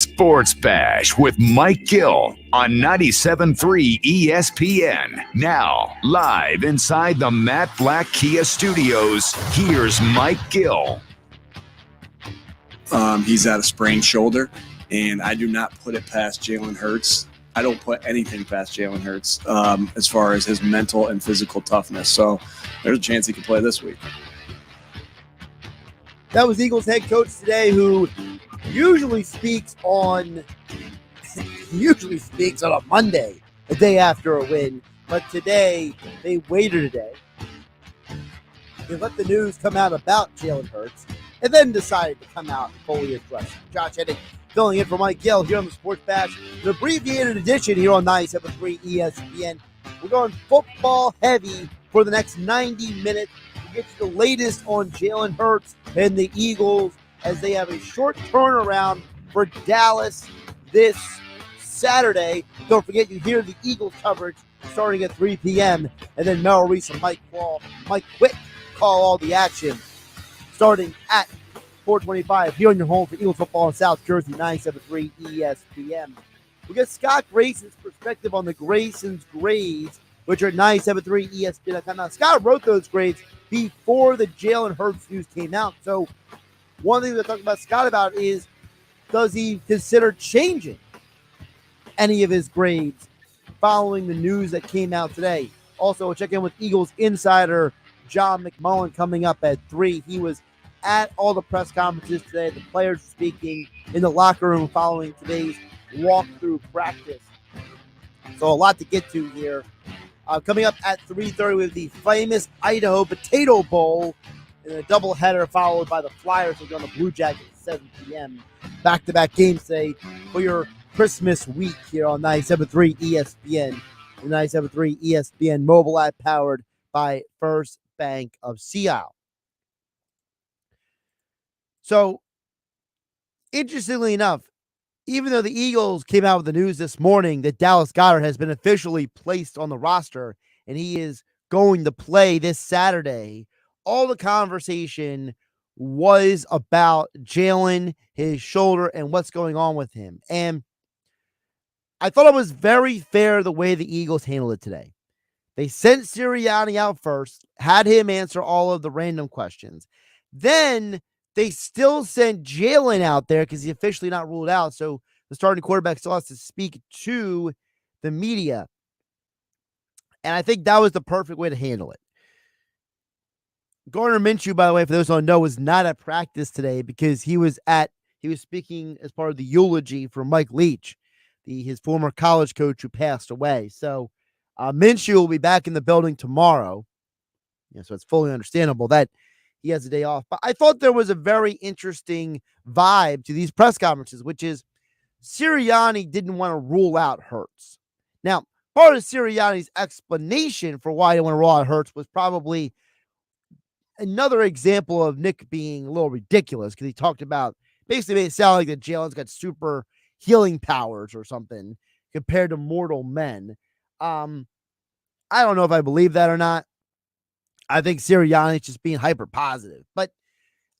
Sports Bash with Mike Gill on 97.3 ESPN. Now, live inside the Matt Black Kia Studios, here's Mike Gill. He's at a sprained shoulder, and I do not put it past Jalen Hurts. I don't put anything past Jalen Hurts as far as his mental and physical toughness. So there's a chance he can play this week. That was Eagles head coach today, who usually speaks on a Monday, the day after a win. But today, they waited a day. They let the news come out about Jalen Hurts, and then decided to come out and fully address it. Josh Hennig filling in for Mike Gill here on the Sports Bash, an abbreviated edition here on 97.3 ESPN. We're going football heavy for the next 90 minutes. We'll get you the latest on Jalen Hurts and the Eagles as they have a short turnaround for Dallas this Saturday. Don't forget, you hear the Eagles coverage starting at 3 p.m. And then Mel Reese and Mike Quick call all the action starting at 4:25 here on your home for Eagles football in South Jersey, 97.3 ESPN. We get Scott Grayson's perspective on the Grayson's grades, which are 97.3 ESPN. Now, Scott wrote those grades before the Jalen Hurts news came out. So one thing we're talking about Scott about is, does he consider changing any of his grades following the news that came out today? Also, we'll check in with Eagles Insider John McMullen coming up at 3. He was at all the press conferences today. The players speaking in the locker room following today's walkthrough practice. So a lot to get to here. Coming up at 3:30 with the famous Idaho Potato Bowl in a doubleheader, followed by the Flyers will go on the Blue Jackets at 7 p.m. Back-to-back games today for your Christmas week here on 97.3 ESPN. The 97.3 ESPN mobile app powered by First Bank of Sea Isle. So, interestingly enough, even though the Eagles came out with the news this morning that Dallas Goedert has been officially placed on the roster and he is going to play this Saturday, all the conversation was about Jalen, his shoulder, and what's going on with him. And I thought it was very fair the way the Eagles handled it today. They sent Sirianni out first, had him answer all of the random questions. Then they still sent Jalen out there because he's officially not ruled out. So the starting quarterback still has to speak to the media. And I think that was the perfect way to handle it. Gardner Minshew, by the way, for those who don't know, was not at practice today because he was speaking as part of the eulogy for Mike Leach, his former college coach who passed away. So Minshew will be back in the building tomorrow. Yeah, so it's fully understandable that he has a day off. But I thought there was a very interesting vibe to these press conferences, which is Sirianni didn't want to rule out Hurts. Now, part of Sirianni's explanation for why he didn't want to rule out Hurts was probably another example of Nick being a little ridiculous because he talked about, basically made it sound like that Jalen's got super healing powers or something compared to mortal men. I don't know if I believe that or not. I think Sirianni's just being hyper positive. But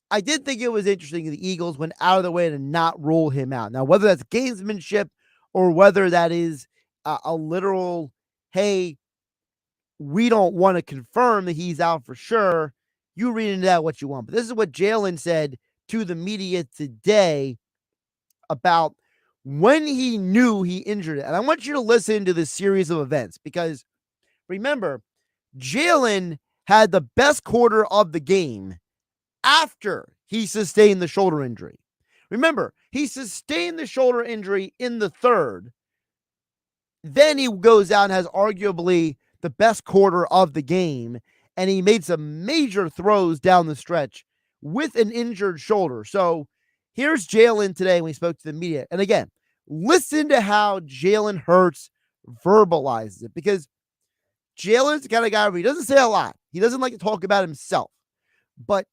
I did think it was interesting the Eagles went out of their way to not rule him out. Now, whether that's gamesmanship or whether that is a literal, hey, we don't want to confirm that he's out for sure, you read into that what you want. But this is what Jalen said to the media today about when he knew he injured it. And I want you to listen to this series of events because remember, Jalen had the best quarter of the game after he sustained the shoulder injury. Remember, he sustained the shoulder injury in the third. Then he goes out and has arguably the best quarter of the game, and he made some major throws down the stretch with an injured shoulder. So here's Jalen today when he spoke to the media. And again, listen to how Jalen Hurts verbalizes it, because Jalen's the kind of guy where he doesn't say a lot. He doesn't like to talk about himself, but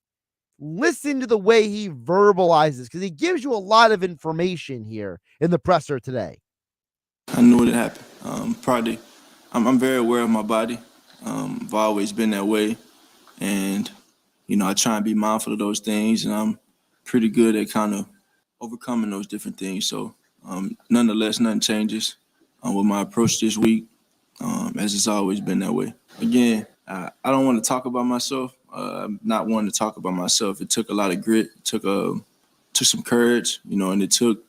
listen to the way he verbalizes, because he gives you a lot of information here in the presser today. I knew it happened. I'm very aware of my body. I've always been that way. And, I try and be mindful of those things. And I'm pretty good at kind of overcoming those different things. So nonetheless, nothing changes with my approach this week, as it's always been that way. Again, I don't want to talk about myself. I'm not wanting to talk about myself. It took a lot of grit. It took some courage, and it took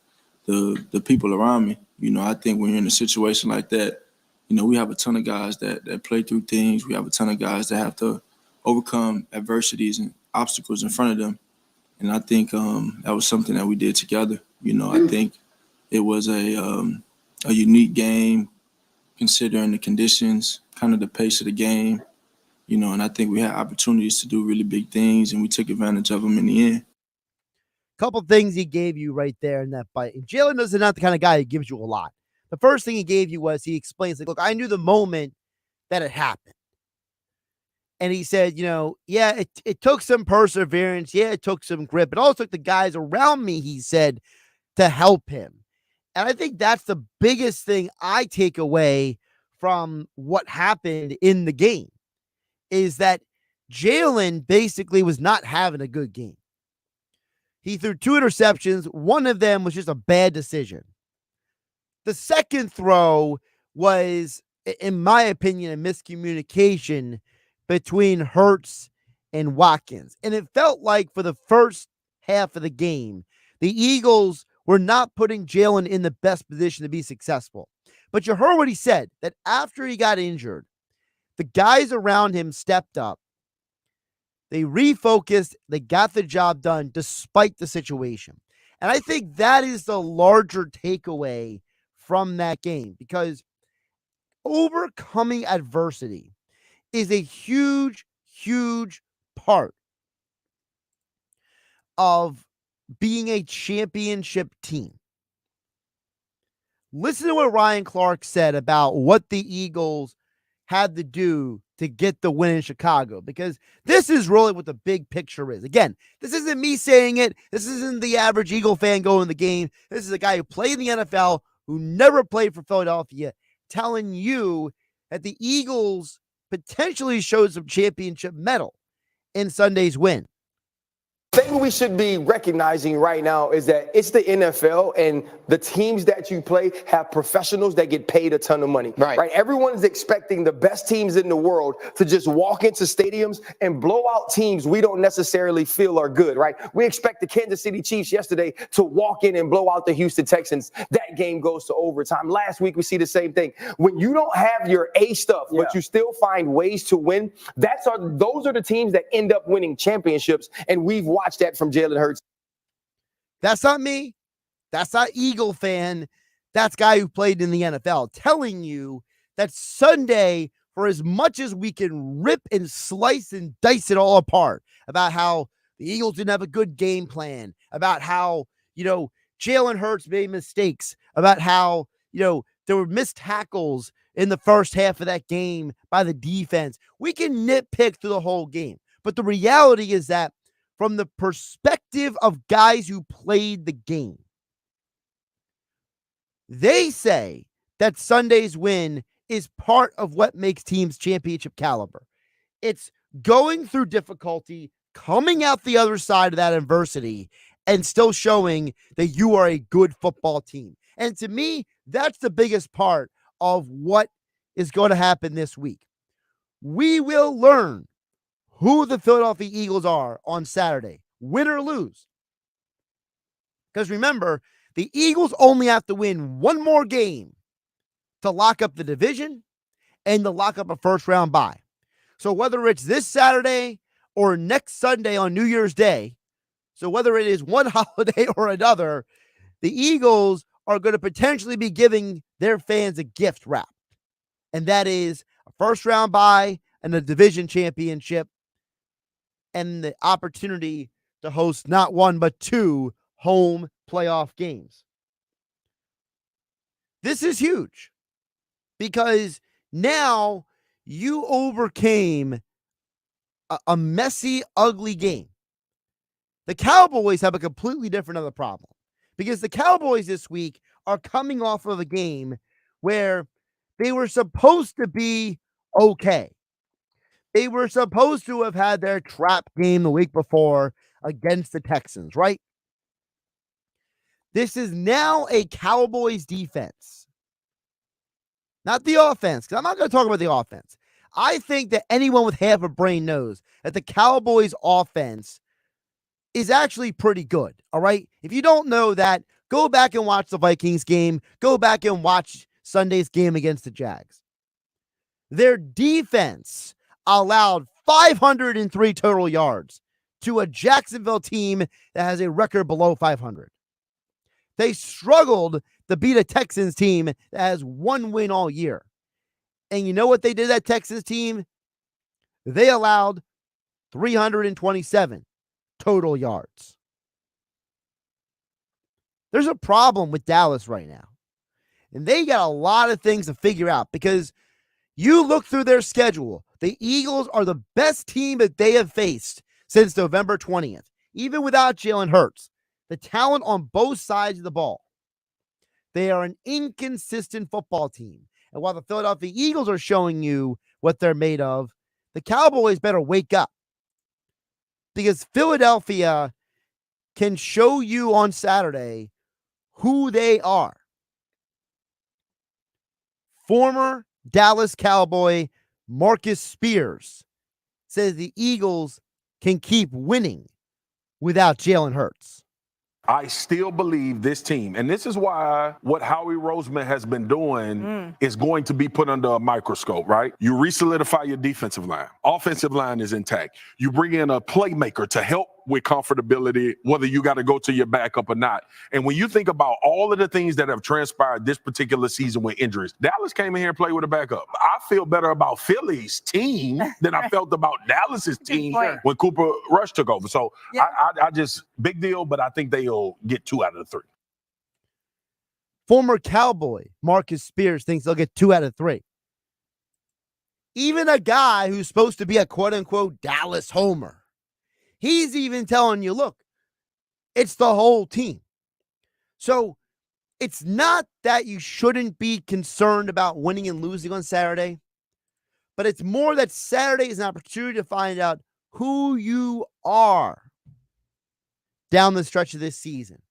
the people around me. I think when you're in a situation like that, we have a ton of guys that play through things. We have a ton of guys that have to overcome adversities and obstacles in front of them. And I think that was something that we did together. I think it was a unique game considering the conditions, kind of the pace of the game, and I think we had opportunities to do really big things, and we took advantage of them in the end. Couple things he gave you right there in that fight. And Jalen is not the kind of guy who gives you a lot. The first thing he gave you was he explains, like, look, I knew the moment that it happened. And he said, yeah, it took some perseverance. Yeah, it took some grip. It also took the guys around me, he said, to help him. And I think that's the biggest thing I take away from what happened in the game is that Jalen basically was not having a good game. He threw 2 interceptions. One of them was just a bad decision. The second throw was, in my opinion, a miscommunication between Hurts and Watkins. And it felt like for the first half of the game, the Eagles were not putting Jalen in the best position to be successful. But you heard what he said, that after he got injured, the guys around him stepped up. They refocused. They got the job done despite the situation. And I think that is the larger takeaway from that game, because overcoming adversity is a huge, huge part of being a championship team. Listen to what Ryan Clark said about what the Eagles had to do to get the win in Chicago, because this is really what the big picture is. Again, this isn't me saying it. This isn't the average Eagle fan going to the game. This is a guy who played in the NFL, who never played for Philadelphia, telling you that the Eagles potentially showed some championship mettle in Sunday's win. The thing we should be recognizing right now is that it's the NFL, and the teams that you play have professionals that get paid a ton of money. Right? Everyone is expecting the best teams in the world to just walk into stadiums and blow out teams we don't necessarily feel are good, right? We expect the Kansas City Chiefs yesterday to walk in and blow out the Houston Texans. That game goes to overtime. Last week, we see the same thing. When you don't have your A stuff, but you still find ways to win, those are the teams that end up winning championships, and we've watched that from Jalen Hurts. That's not me. That's not Eagle fan. That's guy who played in the NFL telling you that Sunday, for as much as we can rip and slice and dice it all apart about how the Eagles didn't have a good game plan, about how, Jalen Hurts made mistakes, about how, there were missed tackles in the first half of that game by the defense. We can nitpick through the whole game. But the reality is that from the perspective of guys who played the game, they say that Sunday's win is part of what makes teams championship caliber. It's going through difficulty, coming out the other side of that adversity, and still showing that you are a good football team. And to me, that's the biggest part of what is going to happen this week. We will learn who the Philadelphia Eagles are on Saturday, win or lose. Because remember, the Eagles only have to win one more game to lock up the division and to lock up a first-round bye. So whether it's this Saturday or next Sunday on New Year's Day, so whether it is one holiday or another, the Eagles are going to potentially be giving their fans a gift wrap. And that is a first-round bye and a division championship, and the opportunity to host not one, but 2 home playoff games. This is huge because now you overcame a messy, ugly game. The Cowboys have a completely different other problem because the Cowboys this week are coming off of a game where they were supposed to be okay. They were supposed to have had their trap game the week before against the Texans, right? This is now a Cowboys defense, not the offense, because I'm not going to talk about the offense. I think that anyone with half a brain knows that the Cowboys offense is actually pretty good, all right? If you don't know that, go back and watch the Vikings game. Go back and watch Sunday's game against the Jags. Their defense allowed 503 total yards to a Jacksonville team that has a record below 500. They struggled to beat a Texans team that has one win all year. And you know what they did to that Texans team? They allowed 327 total yards. There's a problem with Dallas right now. And they got a lot of things to figure out because you look through their schedule. The Eagles are the best team that they have faced since November 20th, even without Jalen Hurts. The talent on both sides of the ball. They are an inconsistent football team. And while the Philadelphia Eagles are showing you what they're made of, the Cowboys better wake up. Because Philadelphia can show you on Saturday who they are. Former Dallas Cowboy Marcus Spears says the Eagles can keep winning without Jalen Hurts. I still believe this team, and this is why what Howie Roseman has been doing is going to be put under a microscope, right? You re-solidify your defensive line. Offensive line is intact. You bring in a playmaker to help with comfortability, whether you got to go to your backup or not. And when you think about all of the things that have transpired this particular season with injuries, Dallas came in here and played with a backup. I feel better about Philly's team than I felt about Dallas's team when Cooper Rush took over. So I just, big deal, but I think they'll get 2 out of the 3. Former Cowboy Marcus Spears thinks they'll get 2 out of 3. Even a guy who's supposed to be a quote-unquote Dallas homer, he's even telling you, look, it's the whole team. So it's not that you shouldn't be concerned about winning and losing on Saturday, but it's more that Saturday is an opportunity to find out who you are down the stretch of this season.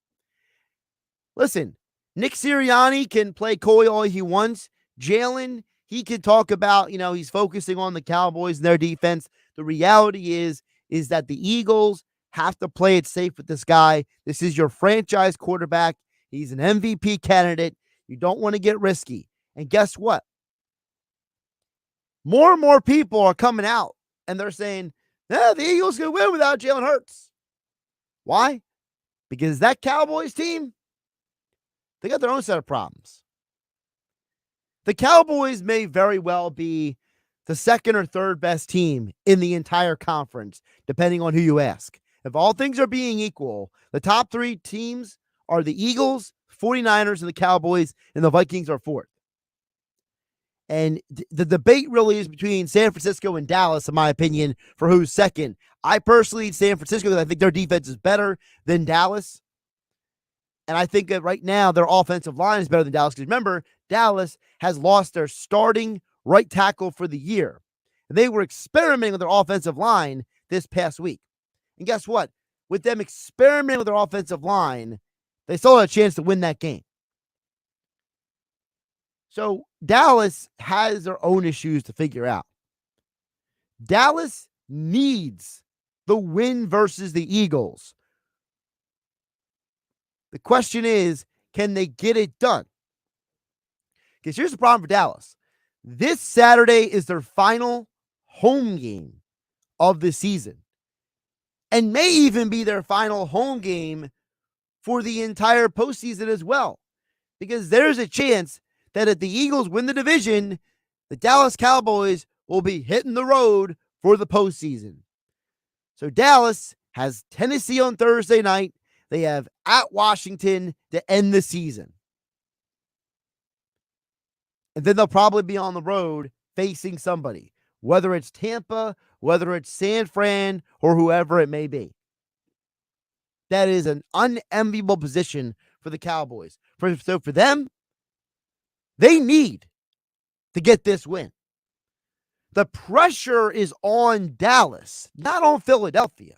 Listen, Nick Sirianni can play coy all he wants. Jalen, he can talk about, he's focusing on the Cowboys and their defense. The reality is that the Eagles have to play it safe with this guy. This is your franchise quarterback. He's an MVP candidate. You don't want to get risky. And guess what? More and more people are coming out and they're saying, the Eagles can win without Jalen Hurts. Why? Because that Cowboys team, they got their own set of problems. The Cowboys may very well be the second or third best team in the entire conference, depending on who you ask. If all things are being equal, the top 3 teams are the Eagles, 49ers, and the Cowboys, and the Vikings are 4th. And the debate really is between San Francisco and Dallas, in my opinion, for who's second. I personally need San Francisco because I think their defense is better than Dallas. And I think that right now their offensive line is better than Dallas. Because remember, Dallas has lost their starting right tackle for the year. And they were experimenting with their offensive line this past week. And guess what? With them experimenting with their offensive line, they still had a chance to win that game. So Dallas has their own issues to figure out. Dallas needs the win versus the Eagles. The question is, can they get it done? Because here's the problem for Dallas. This Saturday is their final home game of the season and may even be their final home game for the entire postseason as well. Because there's a chance that if the Eagles win the division, the Dallas Cowboys will be hitting the road for the postseason. So Dallas has Tennessee on Thursday night. They have at Washington to end the season. And then they'll probably be on the road facing somebody, whether it's Tampa, whether it's San Fran, or whoever it may be. That is an unenviable position for the Cowboys. So for them, they need to get this win. The pressure is on Dallas, not on Philadelphia.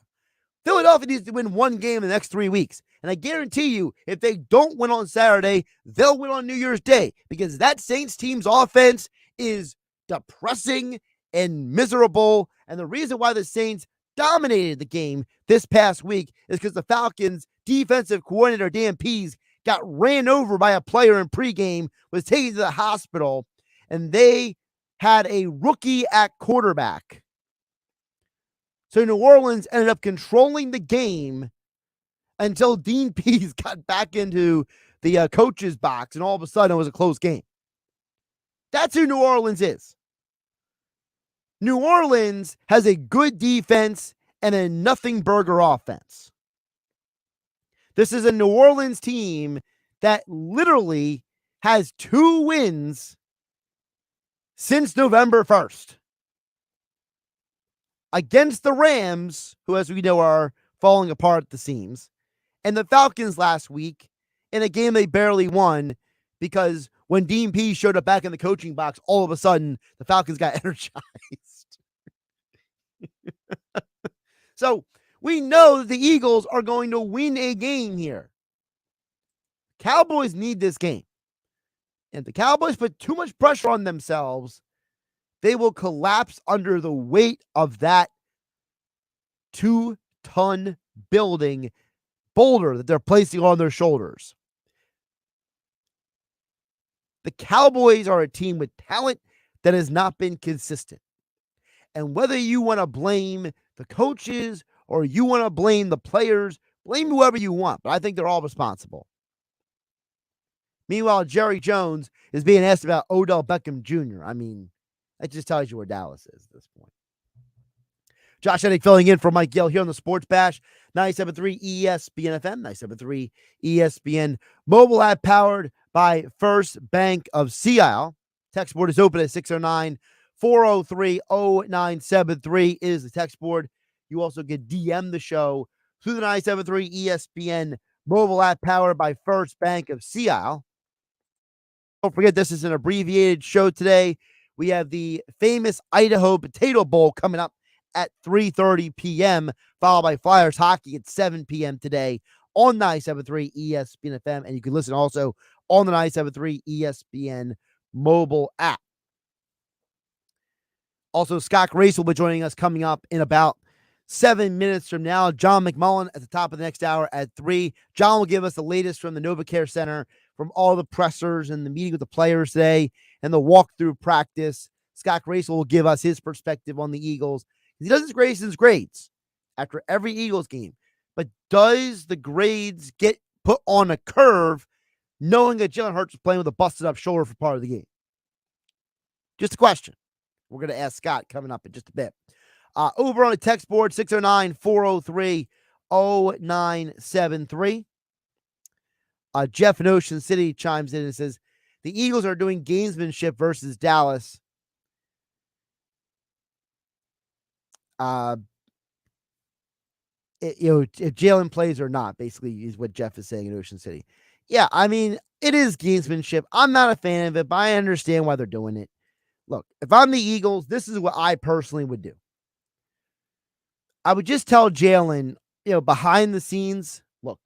Philadelphia needs to win one game in the next 3 weeks. And I guarantee you, if they don't win on Saturday, they'll win on New Year's Day, because that Saints team's offense is depressing and miserable. And the reason why the Saints dominated the game this past week is because the Falcons' defensive coordinator, Dan Pease, got ran over by a player in pregame, was taken to the hospital, and they had a rookie at quarterback. So New Orleans ended up controlling the game until Dean Pease got back into the coach's box, and all of a sudden it was a close game. That's who New Orleans is. New Orleans has a good defense and a nothing burger offense. This is a New Orleans team that literally has 2 wins since November 1st. Against the Rams, who, as we know, are falling apart at the seams, and the Falcons last week in a game they barely won, because when Dean Pease showed up back in the coaching box, all of a sudden the Falcons got energized. So we know that the Eagles are going to win a game here. Cowboys need this game. And if the Cowboys put too much pressure on themselves, they will collapse under the weight of that 2-ton building boulder that they're placing on their shoulders. The Cowboys are a team with talent that has not been consistent. And whether you want to blame the coaches or you want to blame the players, blame whoever you want, but I think they're all responsible. Meanwhile, Jerry Jones is being asked about Odell Beckham Jr. I mean, that just tells you where Dallas is at this point. Josh Hennig filling in for Mike Gill here on the Sports Bash, 97.3 ESPN FM, 97.3 ESPN mobile app, powered by First Bank of Sea Isle. Text board is open at 609-403-0973 is the text board. You also can DM the show through the 97.3 ESPN mobile app, powered by First Bank of Sea Isle. Don't forget, this is an abbreviated show today. We have the famous Idaho Potato Bowl coming up at 3:30 p.m., followed by Flyers hockey at 7 p.m. today on 97.3 ESPN FM. And you can listen also on the 97.3 ESPN mobile app. Also, Scott Grayson will be joining us coming up in about 7 minutes from now. John McMullen at the top of the next hour at 3. John will give us the latest from the NovaCare Center, from all the pressers and the meeting with the players today and the walkthrough practice. Scott Grayson will give us his perspective on the Eagles. He does his Grayson's grades after every Eagles game. But does the grades get put on a curve knowing that Jalen Hurts is playing with a busted up shoulder for part of the game? Just a question. We're going to ask Scott coming up in just a bit. Over on the text board, 609-403-0973. Jeff in Ocean City chimes in and says, the Eagles are doing gamesmanship versus Dallas. If Jalen plays or not, basically, is what Jeff is saying in Ocean City. Yeah, I mean, it is gamesmanship. I'm not a fan of it, but I understand why they're doing it. Look, if I'm the Eagles, this is what I personally would do. I would just tell Jalen, behind the scenes, look,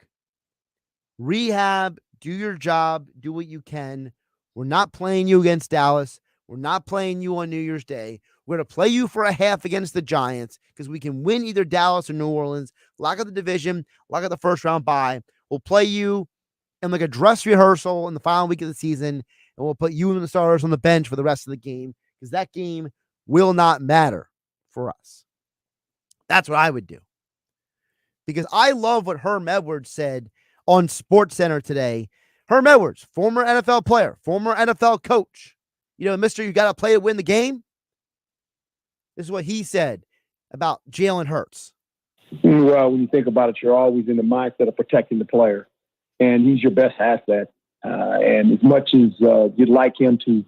rehab, do your job, do what you can. We're not playing you against Dallas. We're not playing you on New Year's Day. We're going to play you for a half against the Giants because we can win either Dallas or New Orleans, lock up the division, lock up the first round bye. We'll play you in like a dress rehearsal in the final week of the season, and we'll put you and the starters on the bench for the rest of the game because that game will not matter for us. That's what I would do. Because I love what Herm Edwards said on SportsCenter today. Herm Edwards, former NFL player, former NFL coach. Mister, you got to play to win the game. This is what he said about Jalen Hurts. Well, when you think about it, you're always in the mindset of protecting the player, and he's your best asset. And as much as you'd like him to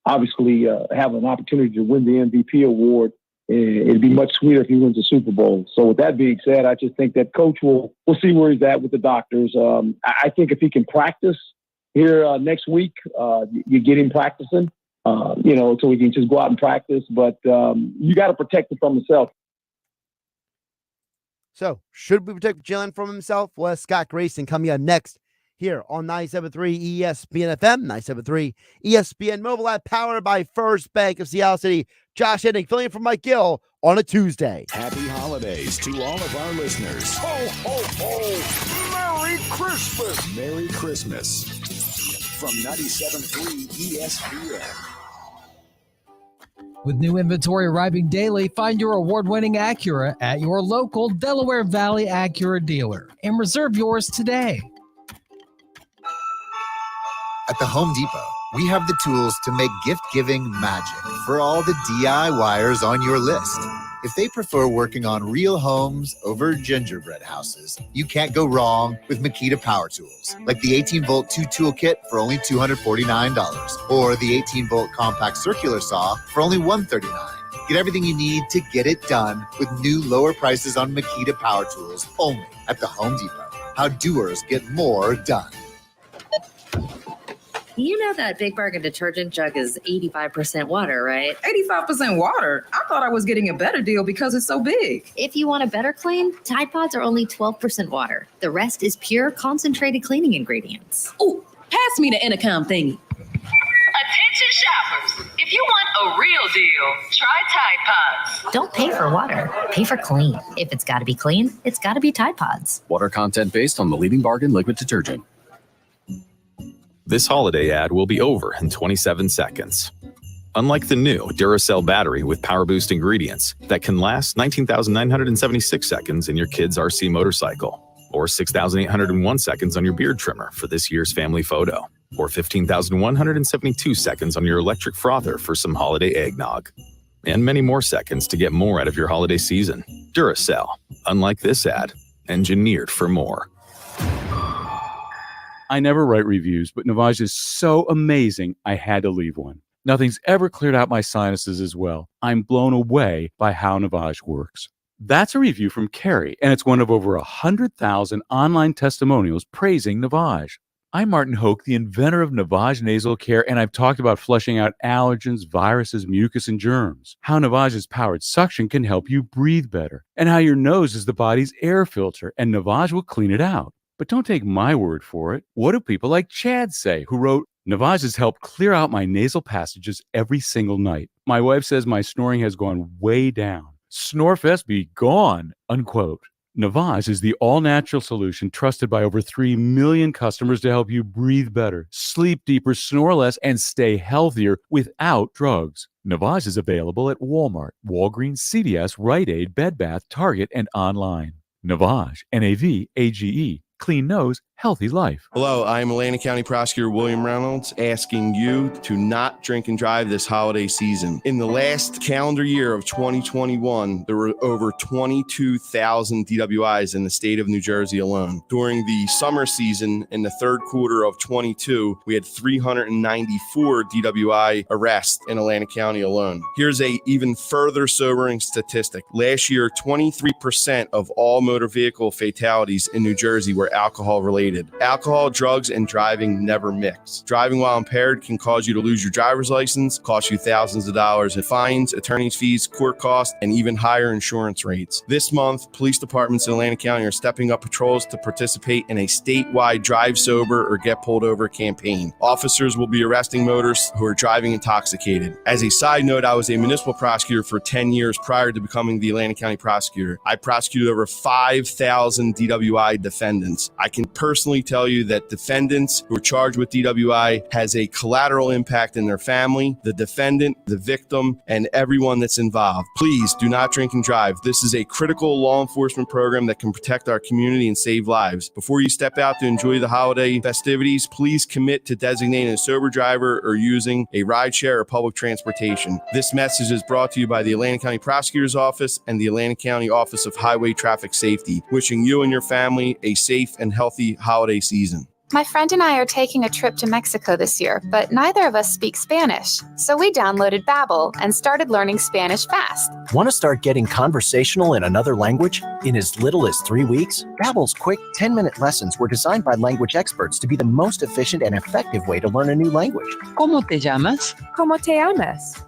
obviously have an opportunity to win the MVP award, it'd be much sweeter if he wins the Super Bowl. So with that being said, I just think that coach will see where he's at with the doctors. I think if he can practice here next week, you get him practicing. So he can just go out and practice. But you got to protect him from himself. So, should we protect Jalen from himself? Well, Scott Grayson coming up next here on 97.3 ESPN FM, 97.3 ESPN mobile app, powered by First Bank of Seattle City. Josh Hennig filling in for Mike Gill on a Tuesday. Happy holidays to all of our listeners. Ho, ho, ho! Merry Christmas! Merry Christmas from 97.3 ESPN. With new inventory arriving daily, find your award-winning Acura at your local Delaware Valley Acura dealer and reserve yours today. At the Home Depot, we have the tools to make gift-giving magic for all the DIYers on your list. If they prefer working on real homes over gingerbread houses, you can't go wrong with Makita Power Tools, like the 18-volt 2-tool kit for only $249, or the 18-volt compact circular saw for only $139. Get everything you need to get it done with new lower prices on Makita Power Tools only at the Home Depot. How doers get more done. You know that Big Bargain detergent jug is 85% water, right? 85% water? I thought I was getting a better deal because it's so big. If you want a better clean, Tide Pods are only 12% water. The rest is pure concentrated cleaning ingredients. Ooh, pass me the intercom thingy. Attention shoppers, if you want a real deal, try Tide Pods. Don't pay for water, pay for clean. If it's got to be clean, it's got to be Tide Pods. Water content based on the leading bargain liquid detergent. This holiday ad will be over in 27 seconds. Unlike the new Duracell battery with power boost ingredients that can last 19,976 seconds in your kid's RC motorcycle, or 6,801 seconds on your beard trimmer for this year's family photo, or 15,172 seconds on your electric frother for some holiday eggnog, and many more seconds to get more out of your holiday season. Duracell, unlike this ad, engineered for more. I never write reviews, but Navage is so amazing, I had to leave one. Nothing's ever cleared out my sinuses as well. I'm blown away by how Navage works. That's a review from Carrie, and it's one of over 100,000 online testimonials praising Navage. I'm Martin Hoke, the inventor of Navage Nasal Care, and I've talked about flushing out allergens, viruses, mucus, and germs. How Navage's powered suction can help you breathe better, and how your nose is the body's air filter, and Navage will clean it out. But don't take my word for it. What do people like Chad say, who wrote, Navage has helped clear out my nasal passages every single night. My wife says my snoring has gone way down. Snorefest be gone, unquote. Navage is the all-natural solution trusted by over 3 million customers to help you breathe better, sleep deeper, snore less, and stay healthier without drugs. Navage is available at Walmart, Walgreens, CVS, Rite Aid, Bed Bath, Target, and online. Navage, N-A-V-A-G-E. Clean nose, healthy life. Hello, I'm Atlantic County Prosecutor William Reynolds asking you to not drink and drive this holiday season. In the last calendar year of 2021, there were over 22,000 DWIs in the state of New Jersey alone. During the summer season in the third quarter of 22, we had 394 DWI arrests in Atlantic County alone. Here's a even further sobering statistic. Last year, 23% of all motor vehicle fatalities in New Jersey were alcohol related. Alcohol, drugs, and driving never mix. Driving while impaired can cause you to lose your driver's license, cost you thousands of dollars in fines, attorney's fees, court costs, and even higher insurance rates. This month, police departments in Atlantic County are stepping up patrols to participate in a statewide drive sober or get pulled over campaign. Officers will be arresting motorists who are driving intoxicated. As a side note, I was a municipal prosecutor for 10 years prior to becoming the Atlantic County prosecutor. I prosecuted over 5,000 DWI defendants. I can personally tell you that defendants who are charged with DWI has a collateral impact in their family, the defendant, the victim, and everyone that's involved. Please do not drink and drive. This is a critical law enforcement program that can protect our community and save lives. Before you step out to enjoy the holiday festivities, please commit to designating a sober driver or using a rideshare or public transportation. This message is brought to you by the Atlantic County Prosecutor's Office and the Atlantic County Office of Highway Traffic Safety, wishing you and your family a safe and healthy holiday season. My friend and I are taking a trip to Mexico this year, but neither of us speak Spanish. So we downloaded Babbel and started learning Spanish fast. Want to start getting conversational in another language in as little as 3 weeks? Babbel's quick 10-minute lessons were designed by language experts to be the most efficient and effective way to learn a new language. ¿Cómo te llamas? ¿Cómo te llamas?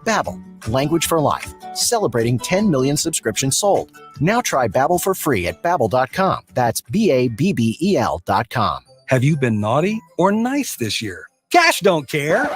Babbel, Language for life. Celebrating 10 million subscriptions sold. Now try Babbel for free at Babbel.com. That's BABBEL.com. Have you been naughty or nice this year? Cash don't care.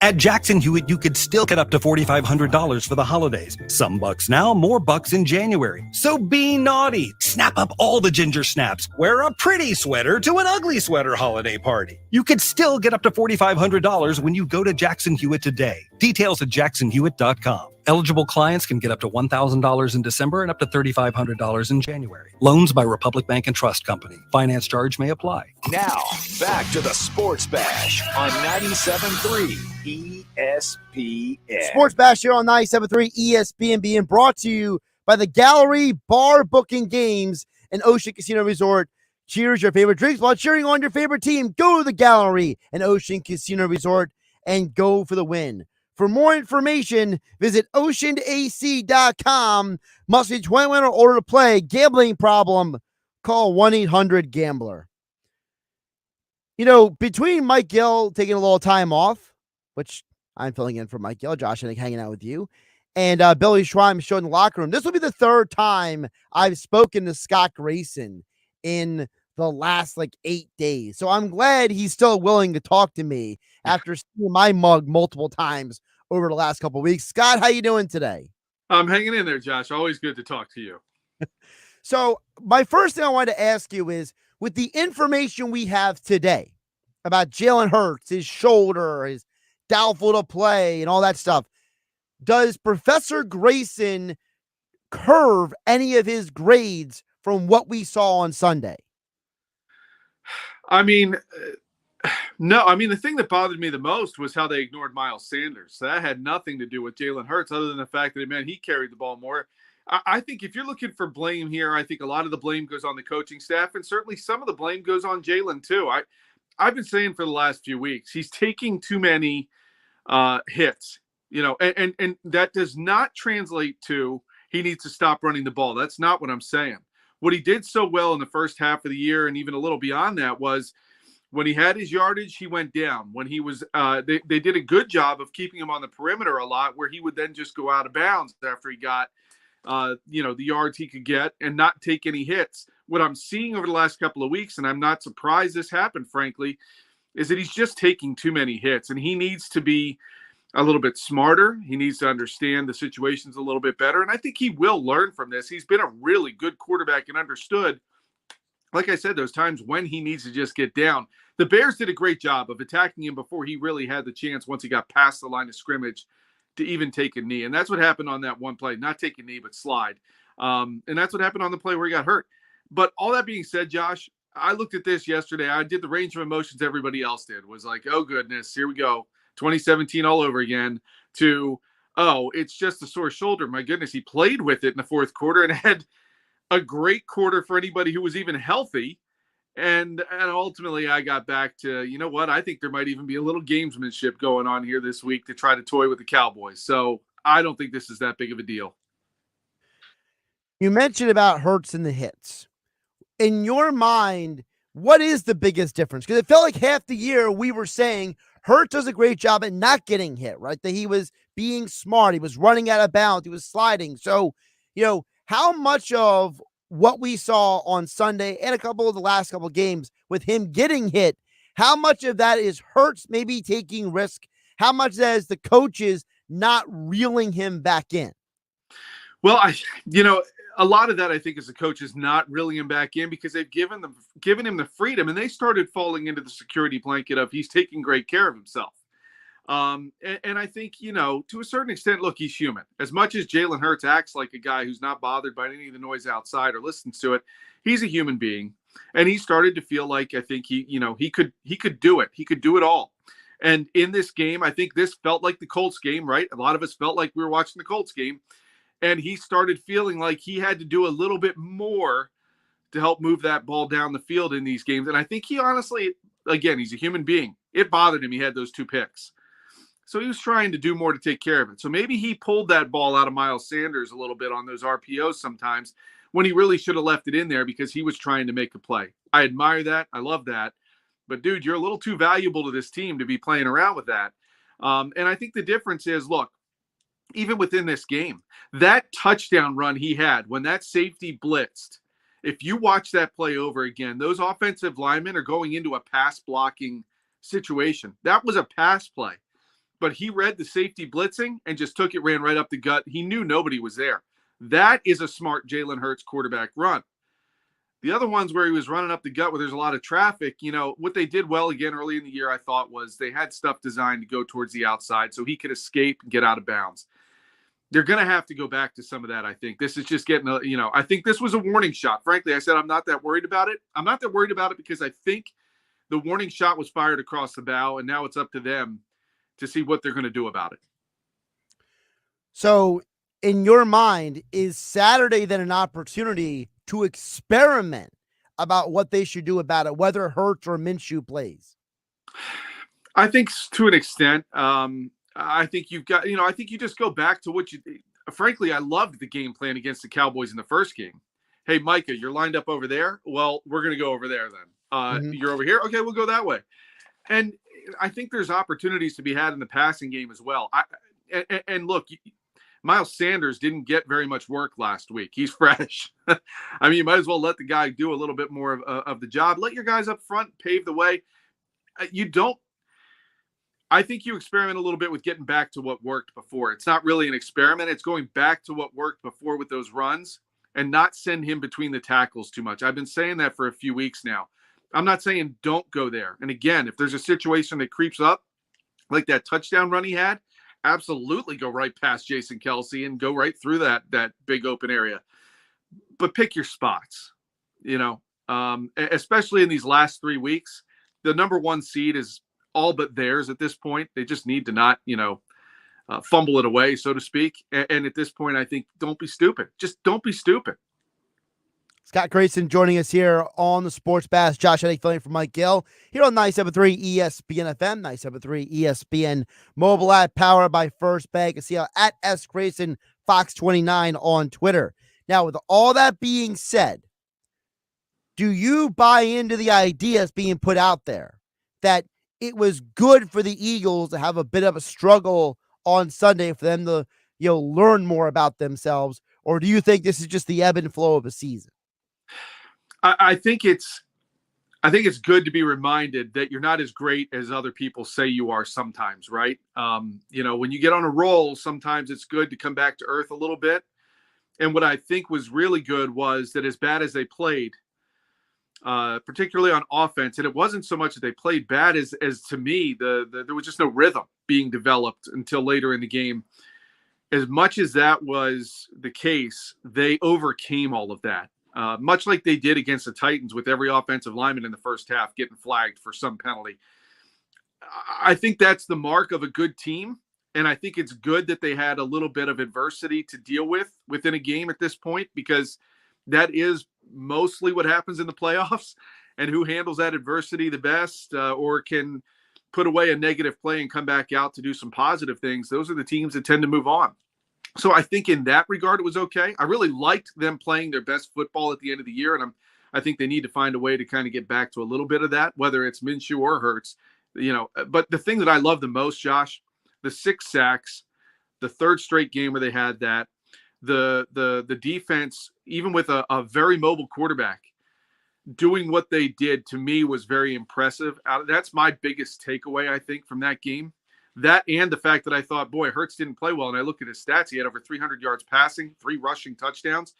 At Jackson Hewitt, you could still get up to $4,500 for the holidays. Some bucks now, more bucks in January. So be naughty. Snap up all the ginger snaps. Wear a pretty sweater to an ugly sweater holiday party. You could still get up to $4,500 when you go to Jackson Hewitt today. Details at jacksonhewitt.com. Eligible clients can get up to $1,000 in December and up to $3,500 in January. Loans by Republic Bank and Trust Company. Finance charge may apply. Now, back to the Sports Bash on 97.3 ESPN. Sports Bash here on 97.3 ESPN, being brought to you by the Gallery Bar Booking Games and Ocean Casino Resort. Cheers your favorite drinks while cheering on your favorite team. Go to the Gallery and Ocean Casino Resort and go for the win. For more information, visit oceanac.com. Must be 21 or older to play. Gambling problem? Call 1-800-GAMBLER. You know, between Mike Gill taking a little time off, which I'm filling in for Mike Gill, Josh Hennig hanging out with you, and Billy Schweim showing the locker room, this will be the third time I've spoken to Scott Grayson in the last 8 days. So I'm glad he's still willing to talk to me after seeing my mug multiple times over the last couple of weeks. Scott, how you doing today? I'm hanging in there, Josh. Always good to talk to you. So my first thing I wanted to ask you is, with the information we have today about Jalen Hurts, his shoulder, his doubtful to play, and all that stuff, does Professor Grayson curve any of his grades from what we saw on Sunday? I mean, no. I mean, the thing that bothered me the most was how they ignored Miles Sanders. So that had nothing to do with Jalen Hurts, other than the fact that, man, he carried the ball more. I think if you're looking for blame here, I think a lot of the blame goes on the coaching staff, and certainly some of the blame goes on Jalen too. I've been saying for the last few weeks, he's taking too many hits, and that does not translate to he needs to stop running the ball. That's not what I'm saying. What he did so well in the first half of the year, and even a little beyond that, was when he had his yardage, he went down. When he was, they did a good job of keeping him on the perimeter a lot, where he would then just go out of bounds after he got, the yards he could get and not take any hits. What I'm seeing over the last couple of weeks, and I'm not surprised this happened, frankly, is that he's just taking too many hits, and he needs to be a little bit smarter. He needs to understand the situations a little bit better. And I think he will learn from this. He's been a really good quarterback and understood, like I said, those times when he needs to just get down. The Bears did a great job of attacking him before he really had the chance, once he got past the line of scrimmage, to even take a knee. And that's what happened on that one play, not take a knee, but slide. And that's what happened on the play where he got hurt. But all that being said, Josh, I looked at this yesterday. I did the range of emotions everybody else did. Was like, oh, goodness, here we go. 2017 all over again, to, oh, it's just a sore shoulder. My goodness, he played with it in the fourth quarter and had a great quarter for anybody who was even healthy. And ultimately I got back to, you know what, I think there might even be a little gamesmanship going on here this week to try to toy with the Cowboys. So I don't think this is that big of a deal. You mentioned about Hurts and the hits. In your mind, what is the biggest difference? Because it felt like half the year we were saying Hurts does a great job at not getting hit, right? That he was being smart. He was running out of bounds. He was sliding. So, how much of what we saw on Sunday and a couple of the last couple of games with him getting hit, how much of that is Hurts maybe taking risk? How much of that is the coaches not reeling him back in? Well, a lot of that, I think, is the coaches not reeling him back in because they've given him the freedom, and they started falling into the security blanket of he's taking great care of himself. And I think, to a certain extent, look, he's human. As much as Jalen Hurts acts like a guy who's not bothered by any of the noise outside or listens to it, he's a human being. And he started to feel like, I think he could do it. He could do it all. And in this game, I think this felt like the Colts game, right? A lot of us felt like we were watching the Colts game. And he started feeling like he had to do a little bit more to help move that ball down the field in these games. And I think he honestly, again, he's a human being. It bothered him. He had those 2 picks. So he was trying to do more to take care of it. So maybe he pulled that ball out of Miles Sanders a little bit on those RPOs sometimes when he really should have left it in there because he was trying to make a play. I admire that. I love that. But, dude, you're a little too valuable to this team to be playing around with that. And I think the difference is, look, even within this game. That touchdown run he had when that safety blitzed, if you watch that play over again, those offensive linemen are going into a pass blocking situation. That was a pass play, but he read the safety blitzing and just took it, ran right up the gut. He knew nobody was there. That is a smart Jalen Hurts quarterback run. The other ones where he was running up the gut where there's a lot of traffic, what they did well again early in the year, I thought, was they had stuff designed to go towards the outside so he could escape and get out of bounds. They're going to have to go back to some of that, I think. This is just getting, I think this was a warning shot. Frankly, I said I'm not that worried about it. I'm not that worried about it because I think the warning shot was fired across the bow, and now it's up to them to see what they're going to do about it. So, in your mind, is Saturday then an opportunity to experiment about what they should do about it, whether Hurts or Minshew plays? I think to an extent. I think you've got, I think you just go back to what you, frankly, I loved the game plan against the Cowboys in the first game. Hey, Micah, you're lined up over there. Well, we're going to go over there then. You're over here. Okay, we'll go that way. And I think there's opportunities to be had in the passing game as well. And look, Miles Sanders didn't get very much work last week. He's fresh. I mean, you might as well let the guy do a little bit more of the job. Let your guys up front pave the way. I think you experiment a little bit with getting back to what worked before. It's not really an experiment. It's going back to what worked before with those runs and not send him between the tackles too much. I've been saying that for a few weeks now. I'm not saying don't go there. And again, if there's a situation that creeps up, like that touchdown run he had, absolutely go right past Jason Kelce and go right through that big open area. But pick your spots, especially in these last 3 weeks. The number one seed is all but theirs at this point. They just need to not, fumble it away, so to speak. And at this point, I think don't be stupid. Just don't be stupid. Scott Grayson joining us here on the Sports Bash. Josh Hennig filling for Mike Gill here on 97.3 ESPN FM, 97.3 ESPN mobile app, powered by First Bank. See at S Grayson Fox 29 on Twitter. Now, with all that being said, do you buy into the ideas being put out there that it was good for the Eagles to have a bit of a struggle on Sunday for them to, learn more about themselves? Or do you think this is just the ebb and flow of a season? I think it's good to be reminded that you're not as great as other people say you are sometimes, right? When you get on a roll, sometimes it's good to come back to earth a little bit. And what I think was really good was that as bad as they played, particularly on offense, and it wasn't so much that they played bad as to me, there was just no rhythm being developed until later in the game. As much as that was the case, they overcame all of that, much like they did against the Titans with every offensive lineman in the first half getting flagged for some penalty. I think that's the mark of a good team, and I think it's good that they had a little bit of adversity to deal with within a game at this point, because that is mostly what happens in the playoffs, and who handles that adversity the best or can put away a negative play and come back out to do some positive things. Those are the teams that tend to move on. So I think in that regard, it was okay. I really liked them playing their best football at the end of the year. And I think they need to find a way to kind of get back to a little bit of that, whether it's Minshew or Hurts, but the thing that I love the most, Josh, the 6 sacks, the third straight game where they had that, the defense, even with a very mobile quarterback, doing what they did, to me was very impressive. That's my biggest takeaway, I think, from that game. That and the fact that I thought, boy, Hurts didn't play well. And I look at his stats. He had over 300 yards passing, 3 rushing touchdowns.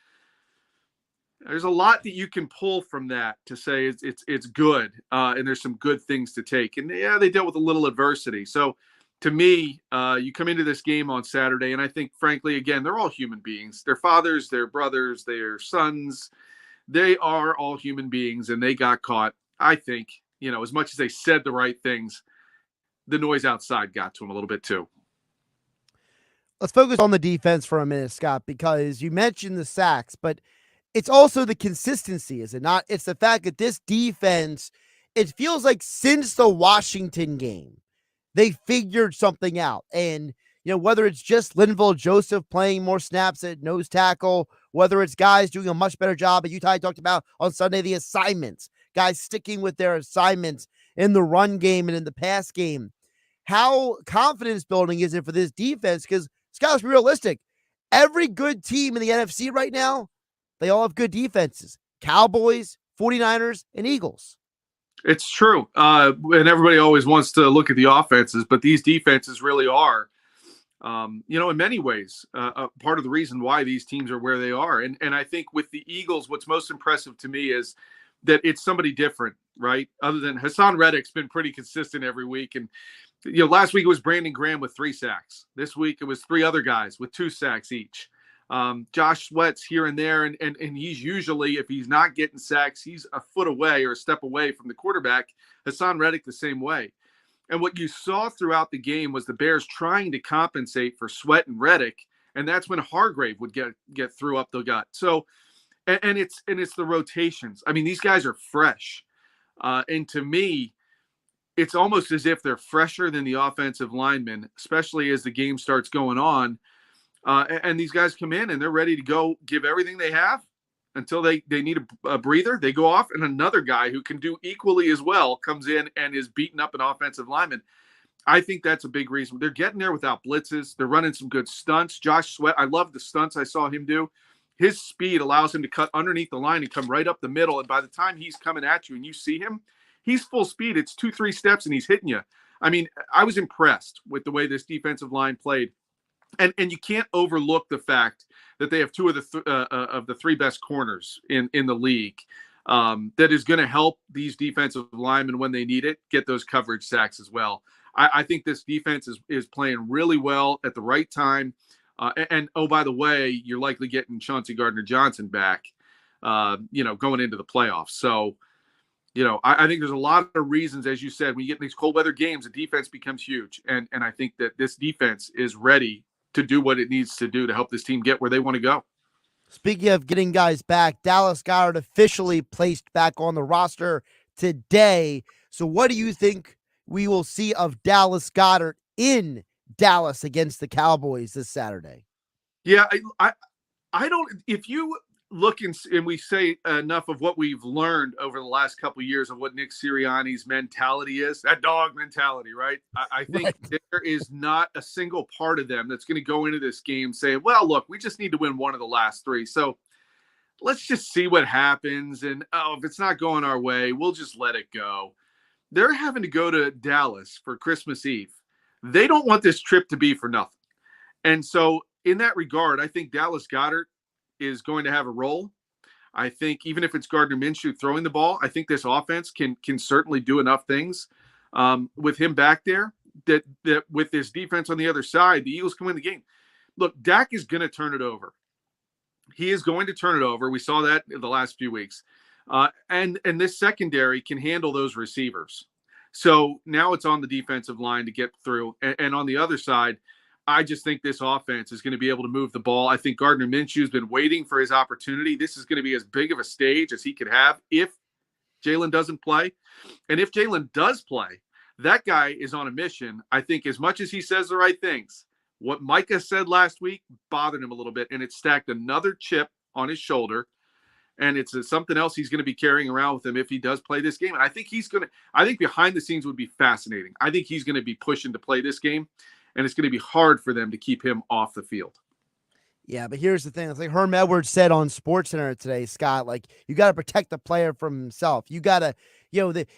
There's a lot that you can pull from that to say it's good. And there's some good things to take. And yeah, they dealt with a little adversity. So to me, you come into this game on Saturday, and I think, frankly, again, they're all human beings. Their fathers, their brothers, their sons, they are all human beings, and they got caught. I think, as much as they said the right things, the noise outside got to them a little bit too. Let's focus on the defense for a minute, Scott, because you mentioned the sacks, but it's also the consistency, is it not? It's the fact that this defense, it feels like since the Washington game, they figured something out. And, whether it's just Linval Joseph playing more snaps at nose tackle, whether it's guys doing a much better job, and Utah talked about on Sunday, the assignments, guys sticking with their assignments in the run game and in the pass game. How confidence building is it for this defense? Because Scott, let's be realistic. Every good team in the NFC right now, they all have good defenses. Cowboys, 49ers, and Eagles. It's true. And everybody always wants to look at the offenses, but these defenses really are, in many ways, part of the reason why these teams are where they are. And I think with the Eagles, what's most impressive to me is that it's somebody different, right? Other than Hassan Reddick's been pretty consistent every week. And, last week it was Brandon Graham with 3 sacks. This week it was 3 other guys with 2 sacks each. Josh Sweat's here and there, and he's usually, if he's not getting sacks, he's a foot away or a step away from the quarterback. Hassan Reddick the same way. And what you saw throughout the game was the Bears trying to compensate for Sweat and Reddick, and that's when Hargrave would get through up the gut. So, and it's the rotations. I mean, these guys are fresh, and to me, it's almost as if they're fresher than the offensive linemen, especially as the game starts going on. And these guys come in and they're ready to go give everything they have until they need a breather. They go off, and another guy who can do equally as well comes in and is beating up an offensive lineman. I think that's a big reason. They're getting there without blitzes. They're running some good stunts. Josh Sweat, I love the stunts I saw him do. His speed allows him to cut underneath the line and come right up the middle. And by the time he's coming at you and you see him, he's full speed. It's 2-3 steps and he's hitting you. I mean, I was impressed with the way this defensive line played. And you can't overlook the fact that they have 2 of the 3 best corners in the league. That is going to help these defensive linemen when they need it get those coverage sacks as well. I think this defense is playing really well at the right time. And oh, by the way, you're likely getting Chauncey Gardner-Johnson back, going into the playoffs. So, I think there's a lot of reasons, as you said, when you get in these cold weather games, the defense becomes huge. And I think that this defense is ready to do what it needs to do to help this team get where they want to go. Speaking of getting guys back, Dallas Goedert officially placed back on the roster today. So what do you think we will see of Dallas Goedert in Dallas against the Cowboys this Saturday? Yeah, I don't, if you look and we say enough of what we've learned over the last couple of years of what Nick Sirianni's mentality is, that dog mentality, right? I think there is not a single part of them that's going to go into this game saying, well, look, we just need to win one of the last 3. So let's just see what happens. And if it's not going our way, we'll just let it go. They're having to go to Dallas for Christmas Eve. They don't want this trip to be for nothing. And so in that regard, I think Dallas Goedert is going to have a role. I think even if it's Gardner Minshew throwing the ball, I think this offense can certainly do enough things with him back there that with this defense on the other side, the Eagles can win the game. Look, Dak is going to turn it over. He is going to turn it over. We saw that in the last few weeks. And this secondary can handle those receivers. So now it's on the defensive line to get through. And on the other side, I just think this offense is going to be able to move the ball. I think Gardner Minshew has been waiting for his opportunity. This is going to be as big of a stage as he could have if Jalen doesn't play. And if Jalen does play, that guy is on a mission. I think as much as he says the right things, what Micah said last week bothered him a little bit, and it stacked another chip on his shoulder. And it's something else he's going to be carrying around with him if he does play this game. And I think I think behind the scenes would be fascinating. I think he's going to be pushing to play this game. And it's going to be hard for them to keep him off the field. Yeah, but here's the thing. It's like Herm Edwards said on SportsCenter today, Scott, like you got to protect the player from himself. You got to,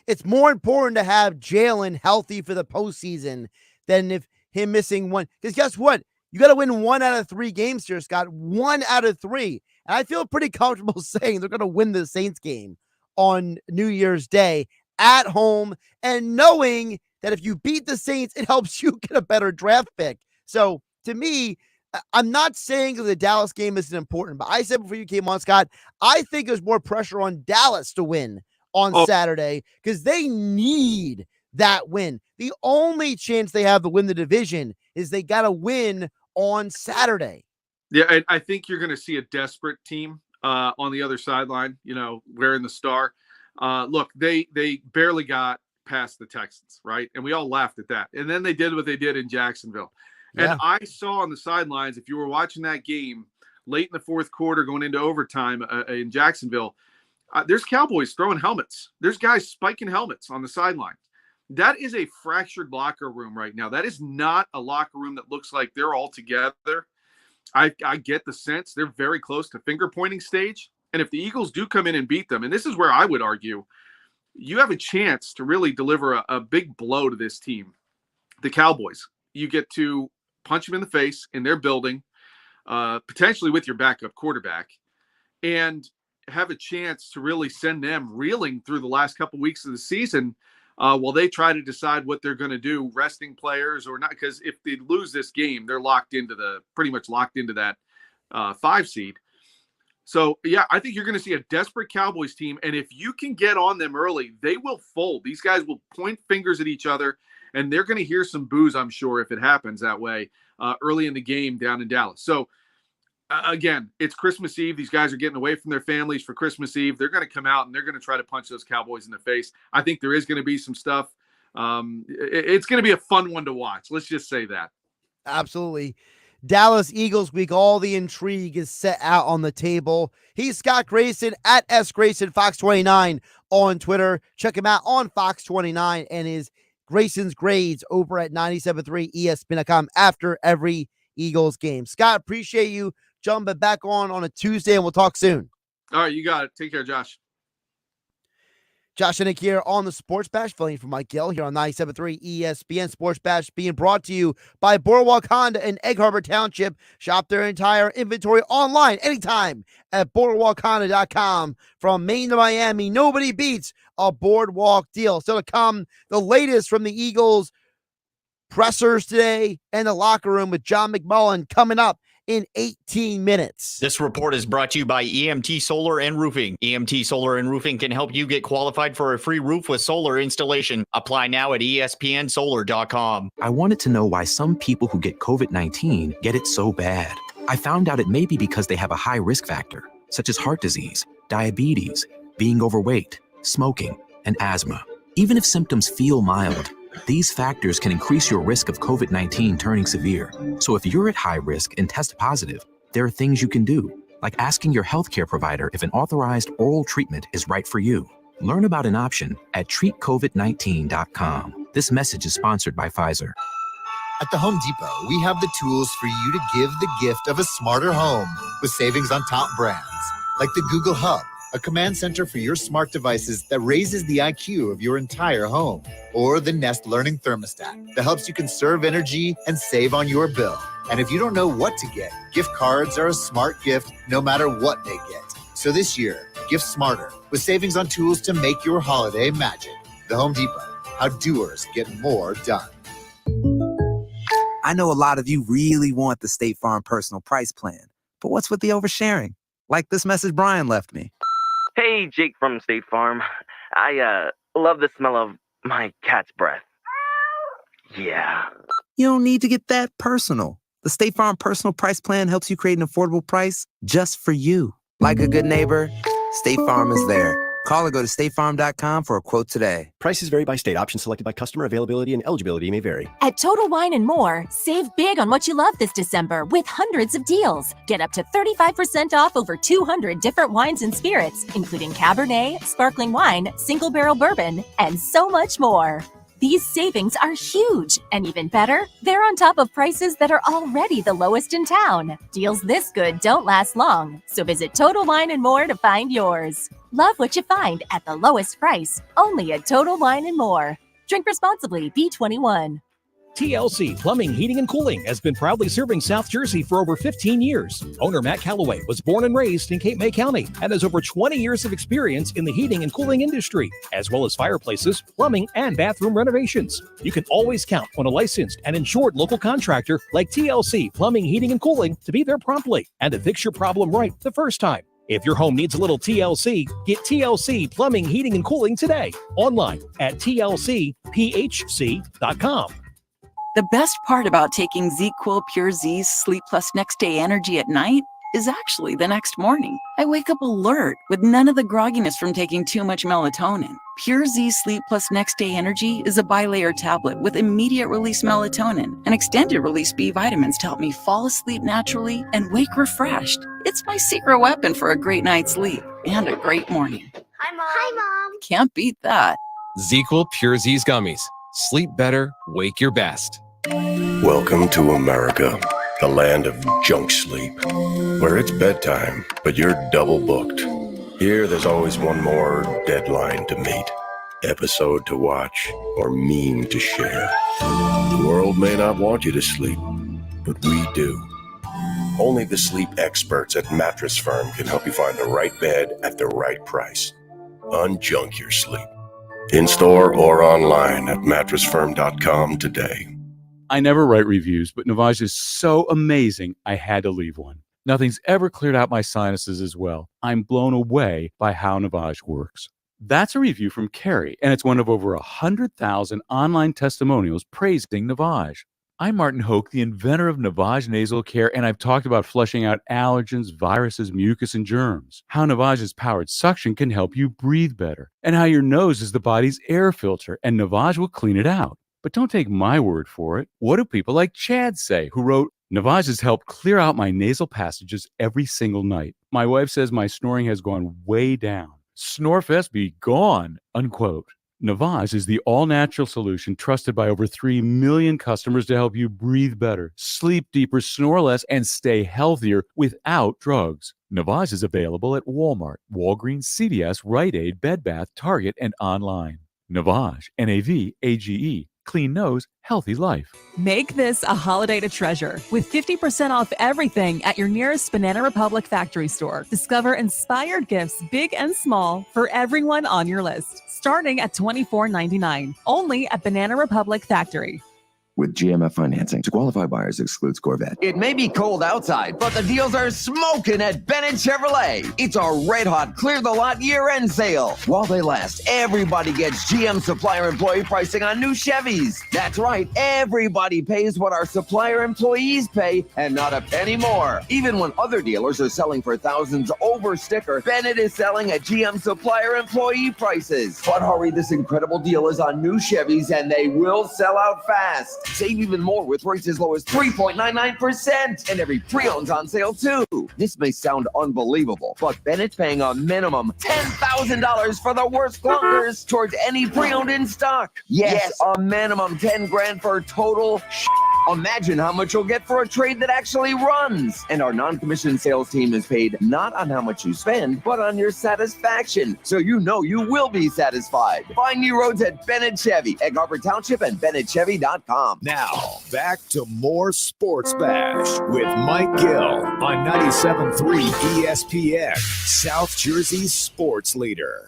it's more important to have Jalen healthy for the postseason than if him missing one. Because guess what? You got to win 1 out of 3 games here, Scott. 1 out of 3. And I feel pretty comfortable saying they're going to win the Saints game on New Year's Day at home and knowing that if you beat the Saints, it helps you get a better draft pick. So to me, I'm not saying the Dallas game isn't important, but I said before you came on, Scott, I think there's more pressure on Dallas to win on Saturday because they need that win. The only chance they have to win the division is they got to win on Saturday. Yeah, I think you're going to see a desperate team on the other sideline, wearing the star. Look, they barely got past the Texans, right? And we all laughed at that. And then they did what they did in Jacksonville. Yeah. And I saw on the sidelines, if you were watching that game late in the fourth quarter going into overtime in Jacksonville, there's Cowboys throwing helmets. There's guys spiking helmets on the sideline. That is a fractured locker room right now. That is not a locker room that looks like they're all together. I get the sense they're very close to finger-pointing stage. And if the Eagles do come in and beat them, and this is where I would argue, you have a chance to really deliver a big blow to this team, the Cowboys. You get to punch them in the face in their building, potentially with your backup quarterback, and have a chance to really send them reeling through the last couple weeks of the season while they try to decide what they're going to do, resting players or not. Because if they lose this game, they're pretty much locked into that 5 seed. So, yeah, I think you're going to see a desperate Cowboys team. And if you can get on them early, they will fold. These guys will point fingers at each other, and they're going to hear some boos, I'm sure, if it happens that way early in the game down in Dallas. So, again, it's Christmas Eve. These guys are getting away from their families for Christmas Eve. They're going to come out, and they're going to try to punch those Cowboys in the face. I think there is going to be some stuff. It's going to be a fun one to watch. Let's just say that. Absolutely. Dallas Eagles week, all the intrigue is set out on the table. He's Scott Grayson at @SGrayson Fox 29 on Twitter. Check him out on Fox 29 and his Grayson's Grades over at 97.3 ESPN.com after every Eagles game. Scott, appreciate you jumping back on a Tuesday, and we'll talk soon. All right, you got it. Take care, Josh. Josh Hennig here on the Sports Bash, filling for Mike Gill here on 97.3 ESPN. Sports Bash being brought to you by Boardwalk Honda in Egg Harbor Township. Shop their entire inventory online anytime at boardwalkhonda.com. From Maine to Miami, nobody beats a Boardwalk deal. Still to come, the latest from the Eagles pressers today and the locker room with John McMullen coming up in 18 minutes. This report is brought to you by EMT Solar and Roofing. EMT Solar and Roofing can help you get qualified for a free roof with solar installation. Apply now at espnsolar.com. I wanted to know why some people who get COVID-19 get it so bad. I found out it may be because they have a high risk factor, such as heart disease, diabetes, being overweight, smoking, and asthma. Even if symptoms feel mild, these factors can increase your risk of COVID-19 turning severe. So if you're at high risk and test positive, there are things you can do, like asking your healthcare provider if an authorized oral treatment is right for you. Learn about an option at treatcovid19.com. This message is sponsored by Pfizer. At the Home Depot, we have the tools for you to give the gift of a smarter home with savings on top brands, like the Google Hub, a command center for your smart devices that raises the IQ of your entire home, or the Nest Learning Thermostat that helps you conserve energy and save on your bill. And if you don't know what to get, gift cards are a smart gift no matter what they get. So this year, gift smarter with savings on tools to make your holiday magic. The Home Depot, how doers get more done. I know a lot of you really want the State Farm personal price plan, but what's with the oversharing? Like this message Brian left me. Hey, Jake from State Farm. I love the smell of my cat's breath. Yeah. You don't need to get that personal. The State Farm personal price plan helps you create an affordable price just for you. Like a good neighbor, State Farm is there. Call or go to statefarm.com for a quote today. Prices vary by state. Options selected by customer. Availability and eligibility may vary. At Total Wine & More, save big on what you love this December with hundreds of deals. Get up to 35% off over 200 different wines and spirits, including Cabernet, sparkling wine, single barrel bourbon, and so much more. These savings are huge, and even better, they're on top of prices that are already the lowest in town. Deals this good don't last long, so visit Total Wine & More to find yours. Love what you find at the lowest price, only at Total Wine & More. Drink responsibly, B21. TLC Plumbing, Heating, and Cooling has been proudly serving South Jersey for over 15 years. Owner Matt Calloway was born and raised in Cape May County and has over 20 years of experience in the heating and cooling industry, as well as fireplaces, plumbing, and bathroom renovations. You can always count on a licensed and insured local contractor like TLC Plumbing, Heating, and Cooling to be there promptly and to fix your problem right the first time. If your home needs a little TLC, get TLC Plumbing, Heating, and Cooling today. Online at tlcphc.com. The best part about taking ZQuil Pure Z's Sleep Plus Next Day Energy at night is actually the next morning. I wake up alert with none of the grogginess from taking too much melatonin. Pure Z Sleep Plus Next Day Energy is a bilayer tablet with immediate release melatonin and extended release B vitamins to help me fall asleep naturally and wake refreshed. It's my secret weapon for a great night's sleep and a great morning. Hi, Mom. Hi, Mom. Can't beat that. ZQuil Pure Z's Gummies. Sleep better, wake your best. Welcome to America, the land of junk sleep, where it's bedtime, but you're double booked. Here, there's always one more deadline to meet, episode to watch, or meme to share. The world may not want you to sleep, but we do. Only the sleep experts at Mattress Firm can help you find the right bed at the right price. Unjunk your sleep. In-store or online at mattressfirm.com today. I never write reviews, but Navage is so amazing, I had to leave one. Nothing's ever cleared out my sinuses as well. I'm blown away by how Navage works. That's a review from Carrie, and it's one of over 100,000 online testimonials praising Navage. I'm Martin Hoke, the inventor of Navage Nasal Care, and I've talked about flushing out allergens, viruses, mucus, and germs, how Navage's powered suction can help you breathe better, and how your nose is the body's air filter, and Navage will clean it out. But don't take my word for it. What do people like Chad say, who wrote, Navage has helped clear out my nasal passages every single night. My wife says my snoring has gone way down. Snorefest be gone, unquote. Navage is the all-natural solution trusted by over 3 million customers to help you breathe better, sleep deeper, snore less, and stay healthier without drugs. Navage is available at Walmart, Walgreens, CVS, Rite Aid, Bed Bath, Target, and online. Navage, N-A-V-A-G-E. Clean nose, healthy life. Make this a holiday to treasure with 50% off everything at your nearest Banana Republic factory store. Discover inspired gifts, big and small, for everyone on your list, starting at $24.99. Only at Banana Republic Factory. With GMF financing, to qualify buyers excludes Corvette. It may be cold outside, but the deals are smoking at Bennett Chevrolet. It's our red-hot clear-the-lot year-end sale. While they last, everybody gets GM supplier employee pricing on new Chevys. That's right, everybody pays what our supplier employees pay and not a penny more. Even when other dealers are selling for thousands over sticker, Bennett is selling at GM supplier employee prices. But hurry, this incredible deal is on new Chevys and they will sell out fast. Save even more with rates as low as 3.99%. And every pre-owned's on sale too. This may sound unbelievable, but Bennett's paying a minimum $10,000 for the worst clunkers towards any pre-owned in stock. Yes, a minimum 10 grand for total Imagine how much you'll get for a trade that actually runs. And our non-commissioned sales team is paid not on how much you spend, but on your satisfaction. So you know you will be satisfied. Find new roads at Bennett Chevy, Egg Harbor Township, and BennettChevy.com. Now, back to more Sports Bash with Mike Gill on 97.3 ESPN, South Jersey's sports leader.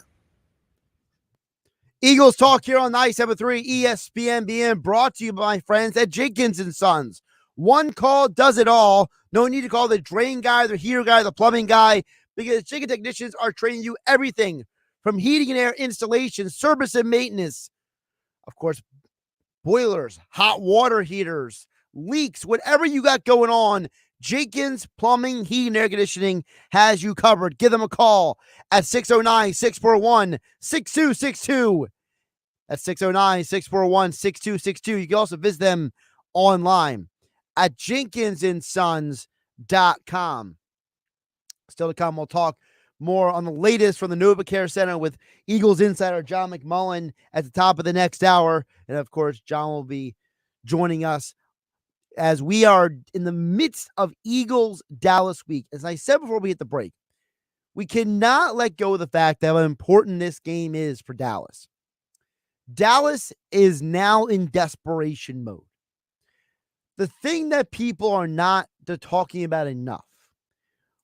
Eagles Talk here on 97.3 ESPN being brought to you by my friends at Jenkins & Sons. One call does it all. No need to call the drain guy, the heater guy, the plumbing guy, because Jenkins technicians are training you everything from heating and air installation, service and maintenance. Of course, boilers, hot water heaters, leaks, whatever you got going on, Jenkins Plumbing, Heating, and Air Conditioning has you covered. Give them a call at 609-641-6262. That's 609-641-6262. You can also visit them online at jenkinsandsons.com. Still to come, we'll talk more on the latest from the NovaCare Center with Eagles Insider John McMullen at the top of the next hour. And, of course, John will be joining us as we are in the midst of Eagles Dallas week. As I said before we hit the break, we cannot let go of the fact that how important this game is for Dallas. Dallas is now in desperation mode. The thing that people are not talking about enough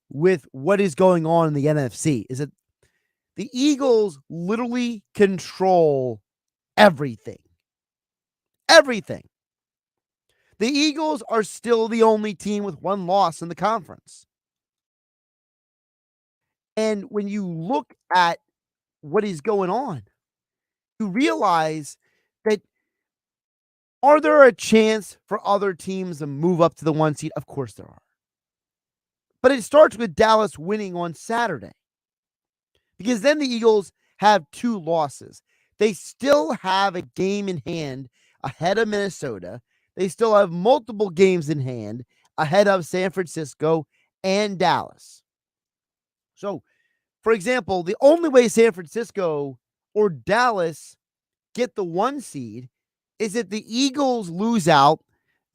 with what is going on in the NFC is that the Eagles literally control everything. Everything. The Eagles are still the only team with one loss in the conference. And when you look at what is going on, you realize that are there a chance for other teams to move up to the 1 seed? Of course there are. But it starts with Dallas winning on Saturday. Because then the Eagles have 2 losses. They still have a game in hand ahead of Minnesota. They still have multiple games in hand ahead of San Francisco and Dallas. So, for example, the only way San Francisco or Dallas get the 1 seed is if the Eagles lose out,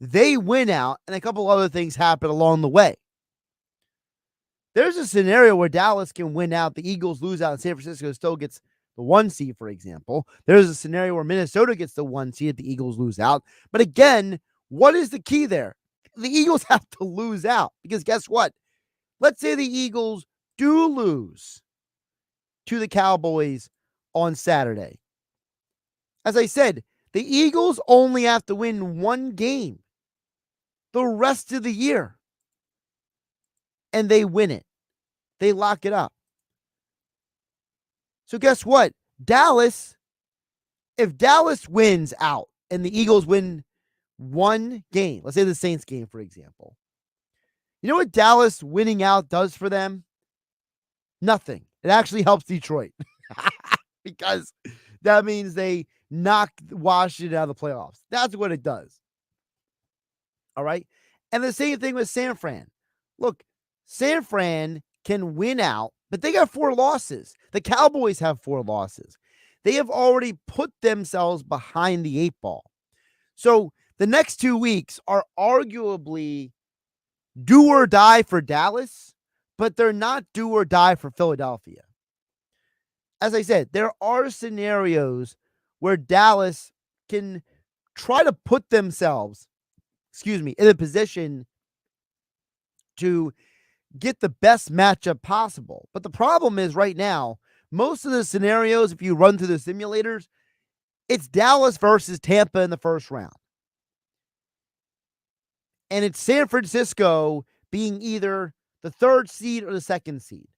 they win out, and a couple other things happen along the way. There's a scenario where Dallas can win out, the Eagles lose out, and San Francisco still gets the 1 seed, for example. There's a scenario where Minnesota gets the 1 seed if the Eagles lose out. But again, what is the key there? The Eagles have to lose out, because guess what? Let's say the Eagles do lose to the Cowboys on Saturday. As I said, the Eagles only have to win 1 game the rest of the year, and they win it. They lock it up. So guess what? If Dallas wins out and the Eagles win 1 game, let's say the Saints game, for example, you know what Dallas winning out does for them? Nothing. It actually helps Detroit because that means they knock Washington out of the playoffs. That's what it does. All right. And the same thing with San Fran. Look, San Fran can win out, but they got 4 losses. The Cowboys have 4 losses. They have already put themselves behind the 8 ball. So the next 2 weeks are arguably do or die for Dallas, but they're not do or die for Philadelphia. As I said, there are scenarios where Dallas can try to put themselves, in a position to get the best matchup possible. But the problem is right now, most of the scenarios, if you run through the simulators, it's Dallas versus Tampa in the first round. And it's San Francisco being either the 3rd seed or the 2nd seed.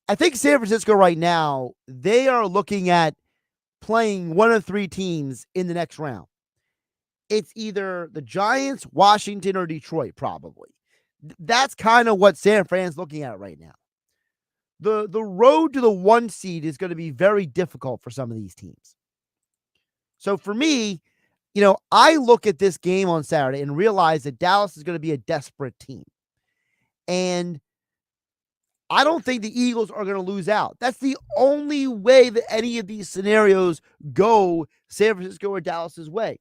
I think San Francisco right now, they are looking at playing one of 3 teams in the next round. It's either the Giants, Washington, or Detroit, probably. That's kind of what San Fran's looking at right now. The road to the 1 seed is going to be very difficult for some of these teams. So for me, I look at this game on Saturday and realize that Dallas is going to be a desperate team. And I don't think the Eagles are going to lose out. That's the only way that any of these scenarios go San Francisco or Dallas's way.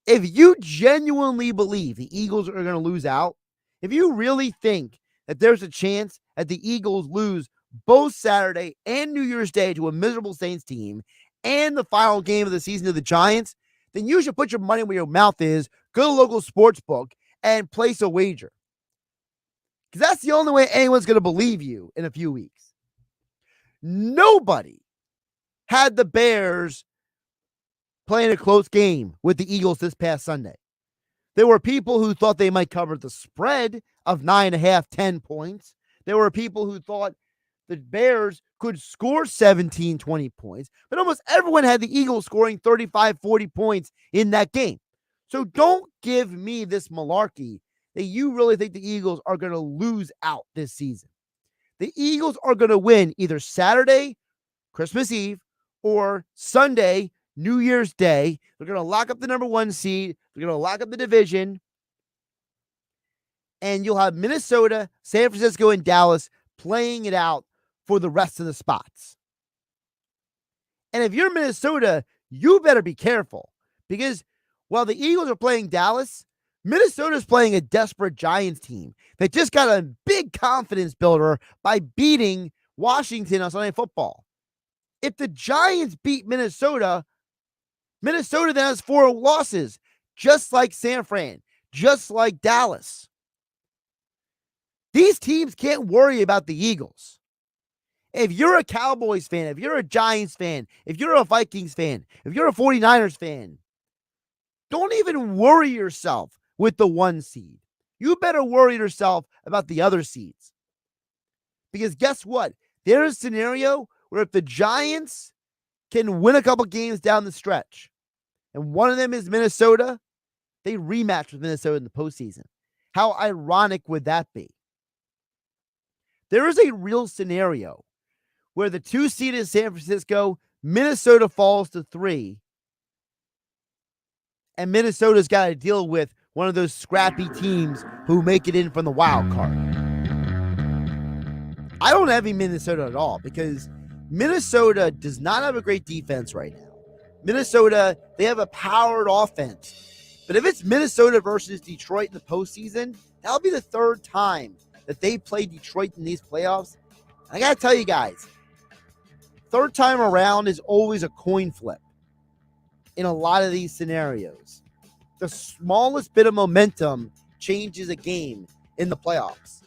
If you genuinely believe the Eagles are going to lose out, if you really think that there's a chance that the Eagles lose both Saturday and New Year's Day to a miserable Saints team and the final game of the season to the Giants, then you should put your money where your mouth is, go to a local sports book, and place a wager. Because that's the only way anyone's going to believe you in a few weeks. Nobody had the Bears playing a close game with the Eagles this past Sunday. There were people who thought they might cover the spread of 9.5, 10 points. There were people who thought the Bears could score 17, 20 points. But almost everyone had the Eagles scoring 35, 40 points in that game. So don't give me this malarkey that you really think the Eagles are going to lose out this season. The Eagles are going to win either Saturday, Christmas Eve, or Sunday, New Year's Day. They're going to lock up the number 1 seed. They're going to lock up the division. And you'll have Minnesota, San Francisco, and Dallas playing it out for the rest of the spots. And if you're Minnesota, you better be careful. Because while the Eagles are playing Dallas, Minnesota's playing a desperate Giants team that just got a big confidence builder by beating Washington on Sunday Football. If the Giants beat Minnesota, Minnesota then has 4 losses, just like San Fran, just like Dallas. These teams can't worry about the Eagles. If you're a Cowboys fan, if you're a Giants fan, if you're a Vikings fan, if you're a 49ers fan, don't even worry yourself with the 1 seed. You better worry yourself about the other seeds. Because guess what? There's a scenario where if the Giants can win a couple games down the stretch, and one of them is Minnesota, they rematch with Minnesota in the postseason. How ironic would that be? There is a real scenario where the 2 seed is San Francisco, Minnesota falls to 3, and Minnesota's got to deal with one of those scrappy teams who make it in from the wild card. I don't envy Minnesota at all because Minnesota does not have a great defense right now. Minnesota, they have a powered offense. But if it's Minnesota versus Detroit in the postseason, that'll be the third time that they play Detroit in these playoffs. And I got to tell you guys, third time around is always a coin flip in a lot of these scenarios. The smallest bit of momentum changes a game in the playoffs.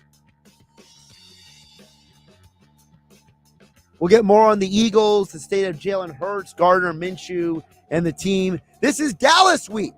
We'll get more on the Eagles, the state of Jalen Hurts, Gardner Minshew, and the team. This is Dallas week.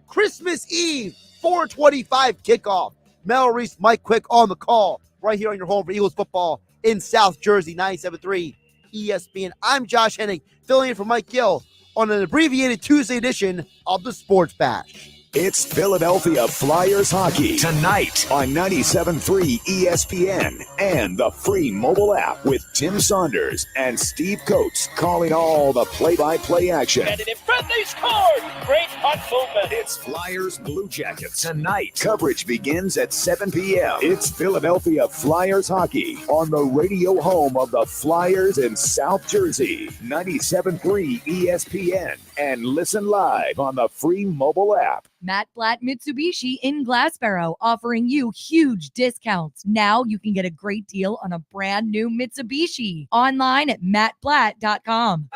Christmas Eve, 4:25 kickoff. Mel Reese, Mike Quick on the call right here on your home for Eagles football in South Jersey, 97.3 ESPN. I'm Josh Hennig, filling in for Mike Gill on an abbreviated Tuesday edition of the Sports Bash. It's Philadelphia Flyers hockey tonight on 97.3 ESPN and the free mobile app with Tim Saunders and Steve Coates calling all the play-by-play action. And in front they scored! Great puck movement. It's Flyers Blue Jackets tonight. Coverage begins at 7 p.m. It's Philadelphia Flyers hockey on the radio home of the Flyers in South Jersey, 97.3 ESPN, and listen live on the free mobile app. Matt Blatt Mitsubishi in Glassboro offering you huge discounts. Now you can get a great deal on a brand new Mitsubishi. Online at mattblatt.com.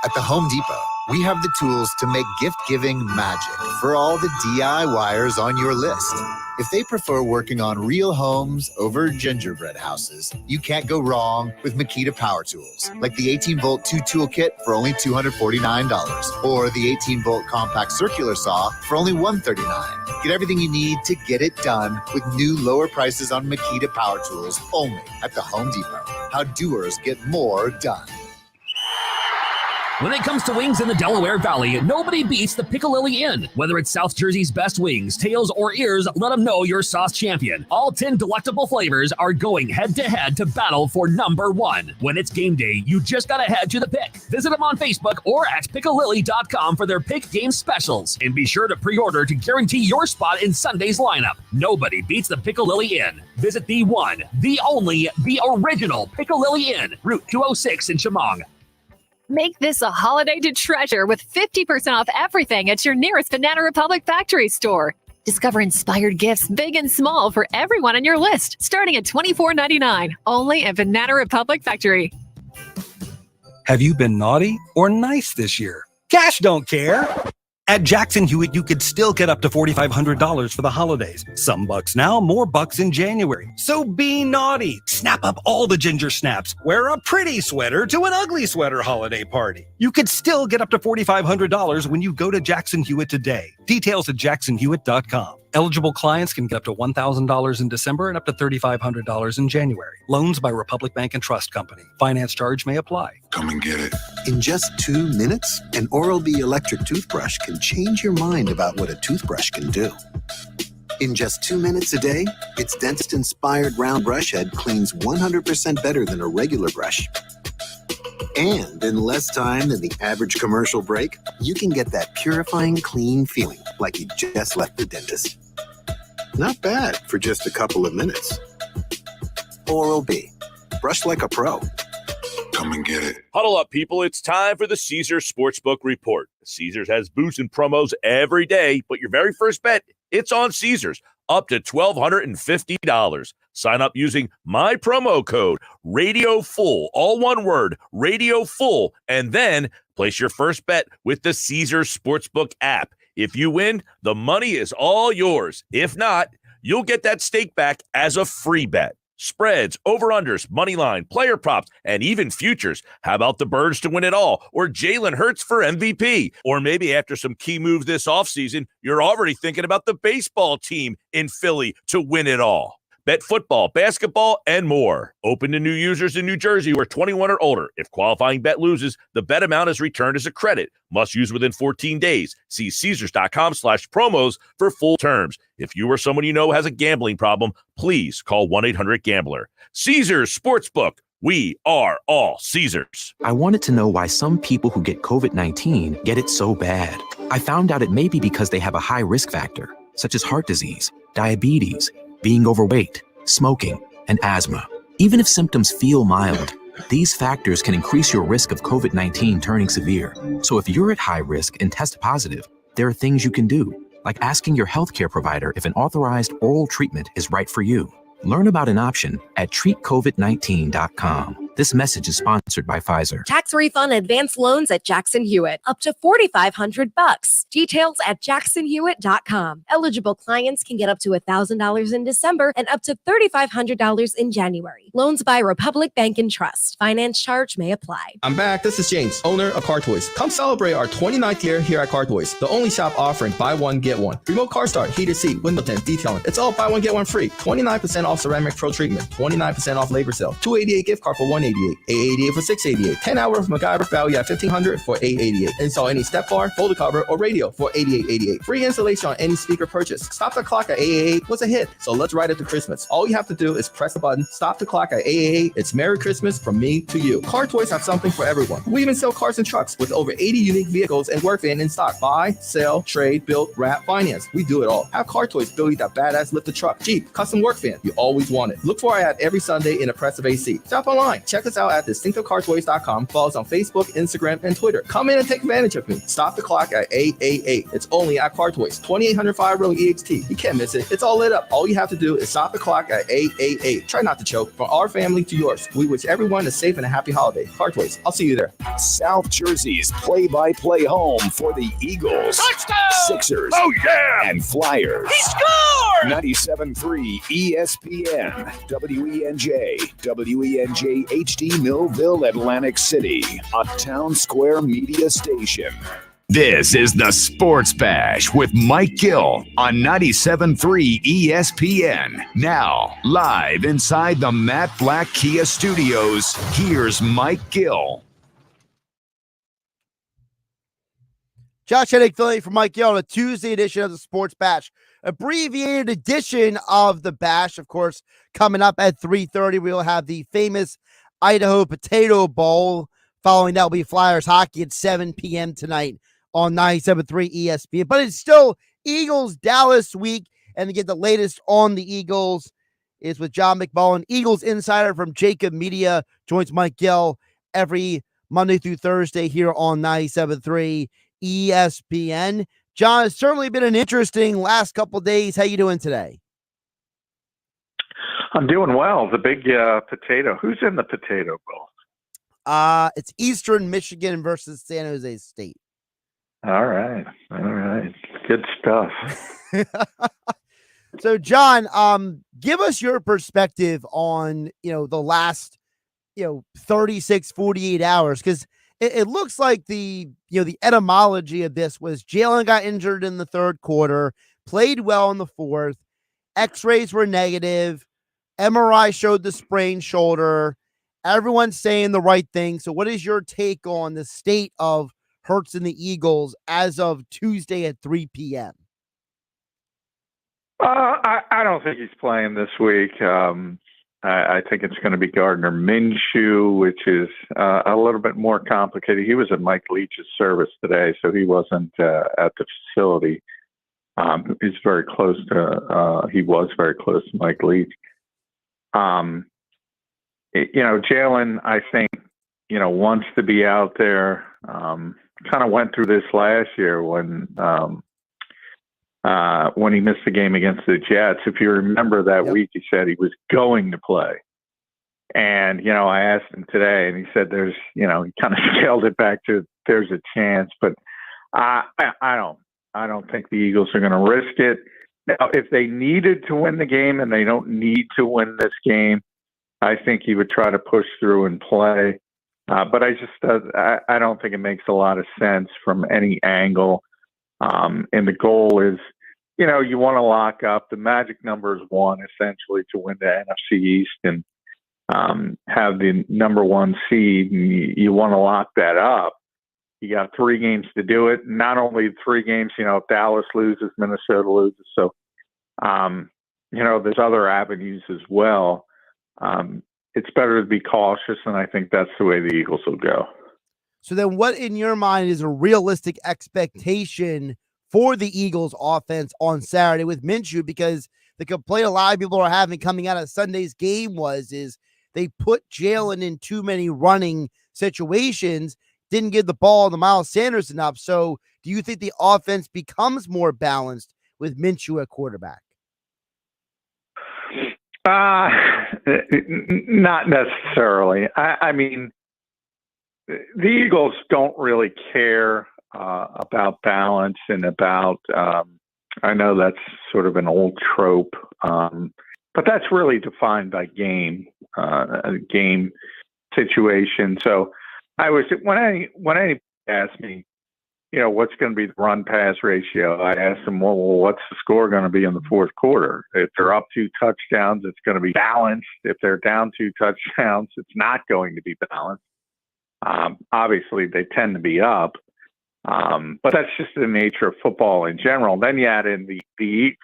At the Home Depot, we have the tools to make gift-giving magic for all the DIYers on your list. If they prefer working on real homes over gingerbread houses, you can't go wrong with Makita Power Tools, like the 18-volt 2-tool kit for only $249, or the 18-volt compact circular saw for only $139. Get everything you need to get it done with new lower prices on Makita Power Tools only at the Home Depot. How doers get more done. When it comes to wings in the Delaware Valley, nobody beats the Piccalilli Inn. Whether it's South Jersey's best wings, tails, or ears, let them know you're sauce champion. All 10 delectable flavors are going head-to-head to battle for number one. When it's game day, you just gotta head to the Pick. Visit them on Facebook or at piccalilli.com for their Pick game specials. And be sure to pre-order to guarantee your spot in Sunday's lineup. Nobody beats the Piccalilli Inn. Visit the one, the only, the original Piccalilli Inn, Route 206 in Chemong. Make this a holiday to treasure with 50% off everything at your nearest Banana Republic factory store. Discover inspired gifts big and small for everyone on your list, starting at $24.99, only at Banana Republic Factory. Have you been naughty or nice this year? Cash don't care. At Jackson Hewitt, you could still get up to $4,500 for the holidays. Some bucks now, more bucks in January. So be naughty. Snap up all the ginger snaps. Wear a pretty sweater to an ugly sweater holiday party. You could still get up to $4,500 when you go to Jackson Hewitt today. Details at jacksonhewitt.com. Eligible clients can get up to $1,000 in December and up to $3,500 in January. Loans by Republic Bank and Trust Company. Finance charge may apply. Come and get it. In just 2 minutes, an Oral-B electric toothbrush can change your mind about what a toothbrush can do. In just 2 minutes a day, its dentist-inspired round brush head cleans 100% better than a regular brush. And in less time than the average commercial break, you can get that purifying, clean feeling like you just left the dentist. Not bad for just a couple of minutes. Oral-B. Brush like a pro. Come and get it. Huddle up, people. It's time for the Caesars Sportsbook Report. Caesars has boosts and promos every day, but your very first bet, it's on Caesars, up to $1,250. Sign up using my promo code RADIOFULL, all one word, RADIOFULL, and then place your first bet with the Caesars Sportsbook app. If you win, the money is all yours. If not, you'll get that stake back as a free bet. Spreads, over-unders, money line, player props, and even futures. How about the Birds to win it all? Or Jalen Hurts for MVP? Or maybe after some key moves this offseason, you're already thinking about the baseball team in Philly to win it all. Bet football, basketball, and more. Open to new users in New Jersey who are 21 or older. If qualifying bet loses, the bet amount is returned as a credit. Must use within 14 days. See Caesars.com/promos for full terms. If you or someone you know has a gambling problem, please call 1-800-GAMBLER. Caesars Sportsbook. We are all Caesars. I wanted to know why some people who get COVID-19 get it so bad. I found out it may be because they have a high risk factor, such as heart disease, diabetes, being overweight, smoking, and asthma. Even if symptoms feel mild, These factors can increase your risk of COVID-19 turning severe. So if you're at high risk and test positive, there are things you can do, like asking your healthcare provider if an authorized oral treatment is right for you. Learn about an option at treatcovid19.com. This message is sponsored by Pfizer. Tax refund advance loans at Jackson Hewitt, up to $4,500. Details at jacksonhewitt.com. Eligible clients can get up to $1,000 in December and up to $3,500 in January. Loans by Republic Bank and Trust. Finance charge may apply. I'm back. This is James, owner of Car Toys. Come celebrate our 29th year here at Car Toys, the only shop offering buy one, get one. Remote car start, heated seat, window tint, detailing. It's all buy one, get one free. 29% off ceramic pro treatment, 29% off labor sale, $288 gift card for $188, $888 for $688, 10 hours of MacGyver value at $1,500 for $888. Install any step bar, folder cover, or radio for $88.88. Free installation on any speaker purchase. Stop the clock at $888 was a hit, so let's ride it to Christmas. All you have to do is press the button, stop the clock at $888. It's Merry Christmas from me to you. Car Toys have something for everyone. We even sell cars and trucks with over 80 unique vehicles and work van in stock. Buy, sell, trade, build, wrap, finance. We do it all. Have Car Toys build you that badass lifted truck, Jeep, custom work van you always wanted. Look for our ad every Sunday in a press of AC. Shop online. Check us out at distinctivecartoys.com. Follow us on Facebook, Instagram, and Twitter. Come in and take advantage of me. Stop the clock at 888. It's only at Car Toys, 2800 Fire Road EXT. You can't miss it. It's all lit up. All you have to do is stop the clock at 888. Try not to choke. From our family to yours, we wish everyone a safe and a happy holiday. Car Toys. I'll see you there. South Jersey's play-by-play home for the Eagles, Touchdown! Sixers, and Flyers. He scored! 97.3 ESPN, WENJ, WENJ HD Millville, Atlantic City, a Town Square media station. This is the Sports Bash with Mike Gill on 97.3 ESPN. Now, live inside the Matt Black Kia Studios, here's Mike Gill. Josh Hennig filling in for Mike Gill on a Tuesday edition of the Sports Bash. Abbreviated edition of the Bash, of course, coming up at 3:30. We'll have the famous Idaho Potato Bowl. Following that will be Flyers hockey at 7 p.m. tonight on 97.3 ESPN. But it's still Eagles-Dallas week, and to get the latest on the Eagles is with John McMullen, Eagles Insider from JAKIB Media, joins Mike Gill every Monday through Thursday here on 97.3 ESPN. John, it's certainly been an interesting last couple of days. How you doing today? I'm doing well. The big potato. Who's in the Potato Bowl? It's Eastern Michigan versus San Jose State. All right. Good stuff. So, John, give us your perspective on, the last, 36, 48 hours, because it looks like the etymology of this was Jalen got injured in the third quarter, played well in the fourth, x-rays were negative, MRI showed the sprained shoulder, everyone's saying the right thing. So what is your take on the state of Hurts and the Eagles as of Tuesday at 3 p.m.? I don't think he's playing this week. I think it's going to be Gardner Minshew, which is a little bit more complicated. He was at Mike Leach's service today, so he wasn't at the facility. He was very close to Mike Leach. Jalen, I think, wants to be out there. Kind of went through this last year when he missed the game against the Jets. If you remember that week, he said he was going to play. And, I asked him today and he said he kind of scaled it back to there's a chance, but I don't think the Eagles are going to risk it. Now, if they needed to win the game and they don't need to win this game, I think he would try to push through and play. But I don't think it makes a lot of sense from any angle. And the goal is, you want to lock up. The magic number is 1, essentially, to win the NFC East and have the number 1 seed. And you want to lock that up. You got 3 games to do it. Not only 3 games, if Dallas loses, Minnesota loses. So, there's other avenues as well. It's better to be cautious, and I think that's the way the Eagles will go. So then what in your mind is a realistic expectation for the Eagles offense on Saturday with Minshew? Because the complaint a lot of people are having coming out of Sunday's game is they put Jalen in too many running situations, didn't give the ball to Miles Sanders enough. So do you think the offense becomes more balanced with Minshew at quarterback? Not necessarily. I mean, the Eagles don't really care about balance and about, I know that's sort of an old trope, but that's really defined by game situation. So when anybody asks me, what's going to be the run pass ratio, I ask them, well, what's the score going to be in the fourth quarter? If they're up 2 touchdowns, it's going to be balanced. If they're down 2 touchdowns, it's not going to be balanced. Obviously, they tend to be up, but that's just the nature of football in general. Then you add in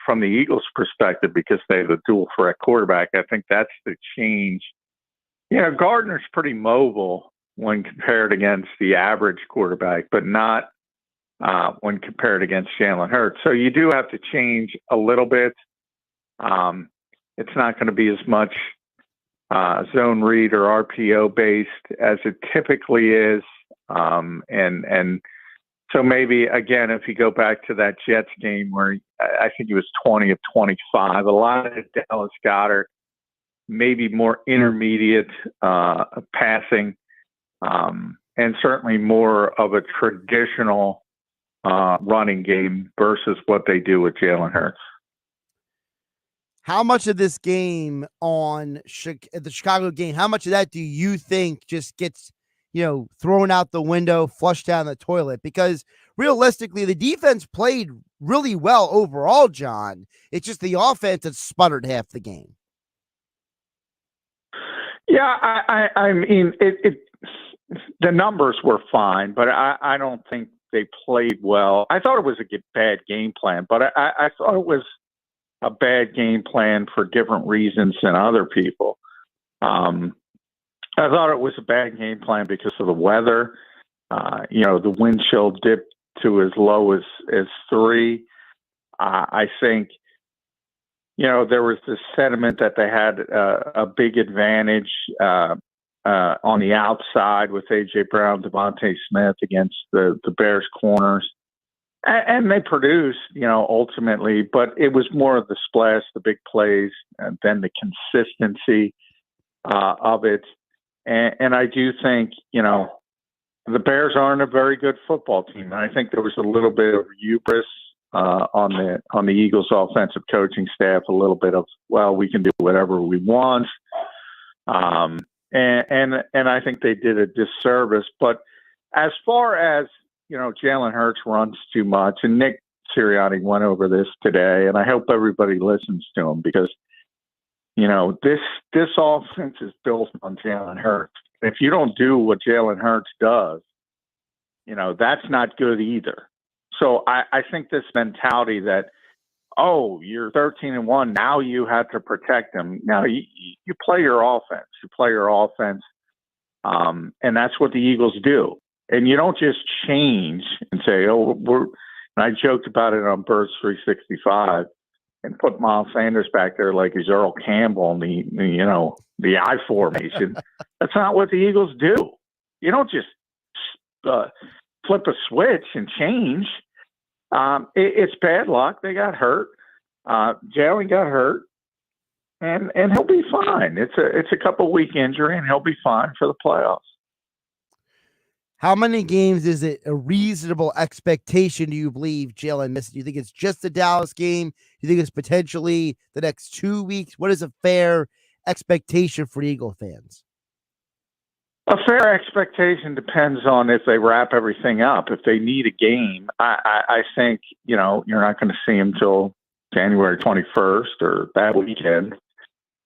from the Eagles' perspective, because they have a dual threat quarterback, I think that's the change. Gardner's pretty mobile when compared against the average quarterback, but not when compared against Jalen Hurts. So you do have to change a little bit. It's not going to be as much zone read or RPO based as it typically is. And so maybe, again, if you go back to that Jets game where I think he was 20 of 25, a lot of Dallas Goedert, maybe more intermediate passing, and certainly more of a traditional running game versus what they do with Jalen Hurts. How much of this game the Chicago game, how much of that do you think just gets, thrown out the window, flushed down the toilet? Because realistically, the defense played really well overall, John. It's just the offense that sputtered half the game. Yeah, I mean, the numbers were fine, but I don't think they played well. I thought it was a bad game plan, but I thought it was a bad game plan for different reasons than other people. I thought it was a bad game plan because of the weather. The wind chill dipped to as low as 3. I think, there was this sentiment that they had a big advantage on the outside with A.J. Brown, Devontae Smith against the Bears corners. And they produced, ultimately, but it was more of the splash, the big plays, than the consistency of it. And I do think, the Bears aren't a very good football team. And I think there was a little bit of hubris on the Eagles offensive coaching staff, a little bit of, well, we can do whatever we want. And I think they did a disservice. But as far as, Jalen Hurts runs too much, and Nick Sirianni went over this today, and I hope everybody listens to him because, this offense is built on Jalen Hurts. If you don't do what Jalen Hurts does, that's not good either. So I think this mentality that, you're 13-1, now you have to protect them. Now you play your offense. You play your offense, and that's what the Eagles do. And you don't just change and say, and I joked about it on Birds 365 and put Miles Sanders back there like he's Earl Campbell in the I formation. That's not what the Eagles do. You don't just flip a switch and change. It's bad luck. They got hurt. Jalen got hurt, and he'll be fine. It's a couple week injury, and he'll be fine for the playoffs. How many games is it a reasonable expectation do you believe Jalen missed? Do you think it's just the Dallas game? Do you think it's potentially the next 2 weeks? What is a fair expectation for Eagle fans? A fair expectation depends on if they wrap everything up. If they need a game, I think, you're not going to see them till January 21st or that weekend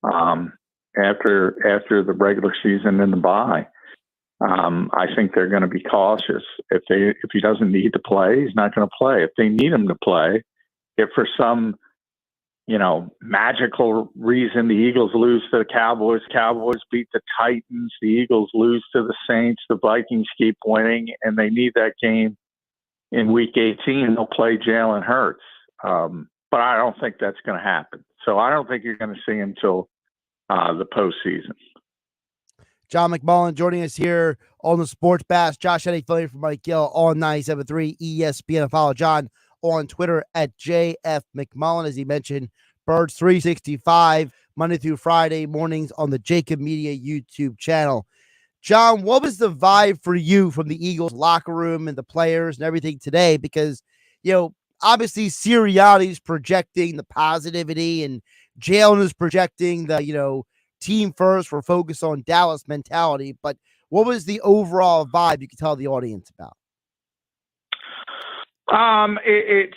after the regular season and the bye. I think they're going to be cautious. If he doesn't need to play, he's not going to play. If they need him to play, if for some, magical reason the Eagles lose to the Cowboys beat the Titans, the Eagles lose to the Saints, the Vikings keep winning, and they need that game in Week 18, they'll play Jalen Hurts. But I don't think that's going to happen. So I don't think you're going to see him until the postseason. John McMullen joining us here on the Sports Bash. Josh Hennig filling for Mike Gill on 97.3 ESPN. Follow John on Twitter at JF McMullen. As he mentioned, Birds 365 Monday through Friday mornings on the JAKIB Media YouTube channel. John, what was the vibe for you from the Eagles locker room and the players and everything today? Because, obviously Sirianni's projecting the positivity and Jalen is projecting the, team first, we're focused on Dallas mentality. But what was the overall vibe you could tell the audience about? It's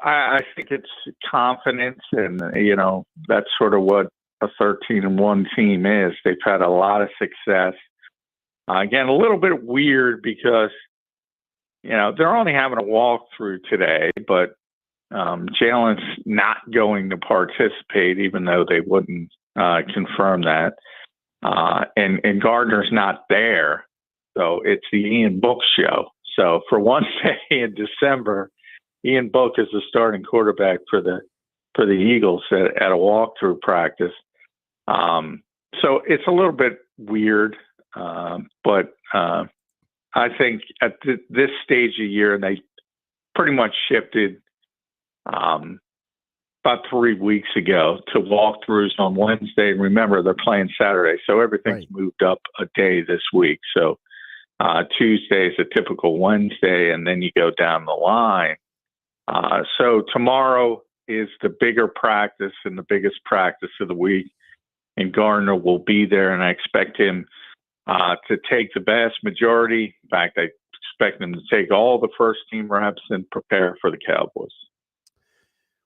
I think it's confidence, and that's sort of what a 13-1 team is. They've had a lot of success. Again, a little bit weird because they're only having a walkthrough today, but Jalen's not going to participate, even though they wouldn't confirm that. And Gardner's not there, so it's the Ian Book show. So for one day in December, Ian Book is the starting quarterback for the Eagles at a walkthrough practice. So it's a little bit weird, but I think at this stage of the year, and they pretty much shifted about 3 weeks ago to walkthroughs on Wednesday. And remember, they're playing Saturday, so everything's moved up a day this week. So Tuesday is a typical Wednesday, and then you go down the line. So tomorrow is the bigger practice and the biggest practice of the week, and Gardner will be there, and I expect him to take the vast majority. In fact, I expect him to take all the first-team reps and prepare for the Cowboys.